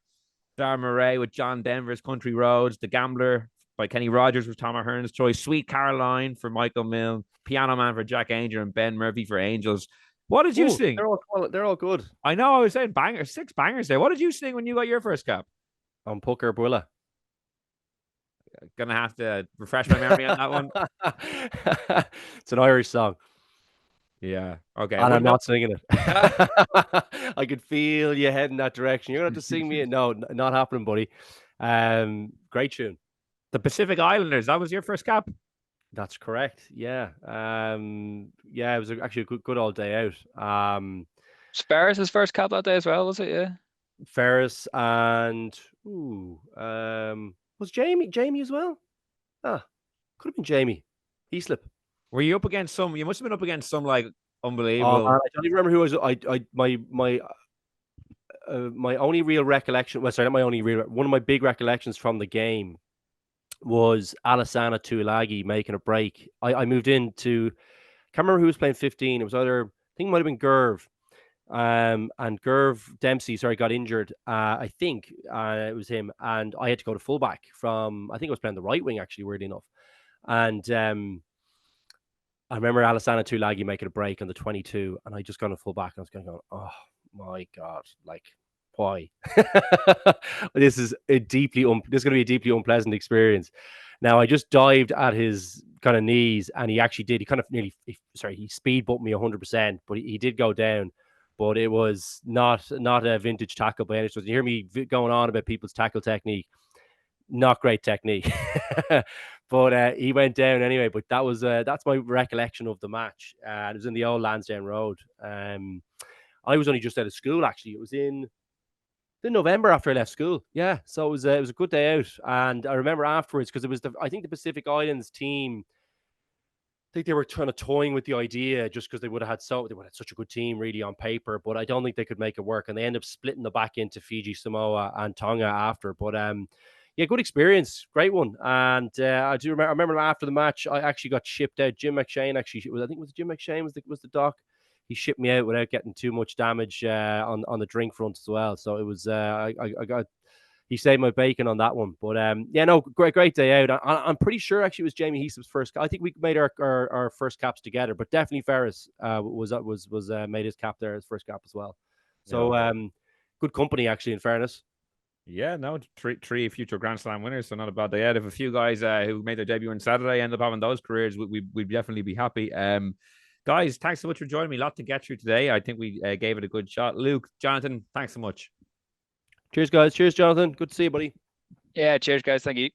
Dara Murray with John Denver's Country Roads. The Gambler by Kenny Rogers was Tom Ahern's choice. Sweet Caroline for Michael Milne. Piano Man for Jack Angel and Ben Murphy for Angels. What did you sing? They're all good. I know, I was saying bangers, 6 bangers there. What did you sing when you got your first cap? On Pucker Bulla. Gonna have to refresh my memory on that one. It's an Irish song. Yeah. Okay. And I'm not singing it. I could feel you heading that direction. You're going to have to sing me. No, not happening, buddy. Great tune. The Pacific Islanders. That was your first cap? That's correct. Yeah. Yeah, it was actually a good old day out. Ferris's first cap that day as well, was it? Yeah. Ferris and was Jamie as well? Ah, could have been Jamie. Heaslip. Were you up against some? You must have been up against some like unbelievable. I don't even remember who was. My only real recollection. Well, sorry, not my only real. One of my big recollections from the game was Alessana Tuilagi making a break. I moved into. Can't remember who was playing 15. It was either, I think it might have been Gerv. And Gerv Dempsey, got injured. I think it was him, and I had to go to fullback from. I think I was playing the right wing actually, weirdly enough. And I remember Alessana Tuilagi making a break on the 22, and I just got to fullback, and I was going, oh my god, like why? This is a deeply this is going to be a deeply unpleasant experience. Now I just dived at his kind of knees, and he actually did. He kind of he speed bumped me 100%, but he did go down. But it was not a vintage tackle by any stretch. You hear me going on about people's tackle technique. Not great technique. But he went down anyway. But that was that's my recollection of the match. It was in the old Lansdowne Road. I was only just out of school actually. It was in November after I left school. Yeah, so it was a good day out. And I remember afterwards, because it was I think the Pacific Islands team. I think they were kind of toying with the idea just because they would have had such a good team really on paper, but I don't think they could make it work. And they end up splitting the back into Fiji, Samoa, and Tonga after. But yeah, good experience, great one. And I remember after the match, I actually got shipped out. Jim McShane I think it was Jim McShane was the doc. He shipped me out without getting too much damage on the drink front as well. So it was he saved my bacon on that one. But yeah, no, great day out. I'm pretty sure actually it was Jamie Heaslip's first. I think we made our first caps together, but definitely Ferris was made his cap there, his first cap as well. So good company actually, in fairness. Yeah, no, three future Grand Slam winners, so not a bad day out. If a few guys who made their debut on Saturday end up having those careers, we'd definitely be happy. Guys, thanks so much for joining me. A lot to get through today. I think we gave it a good shot. Luke, Jonathan, thanks so much. Cheers, guys. Cheers, Jonathan. Good to see you, buddy. Yeah, cheers, guys. Thank you.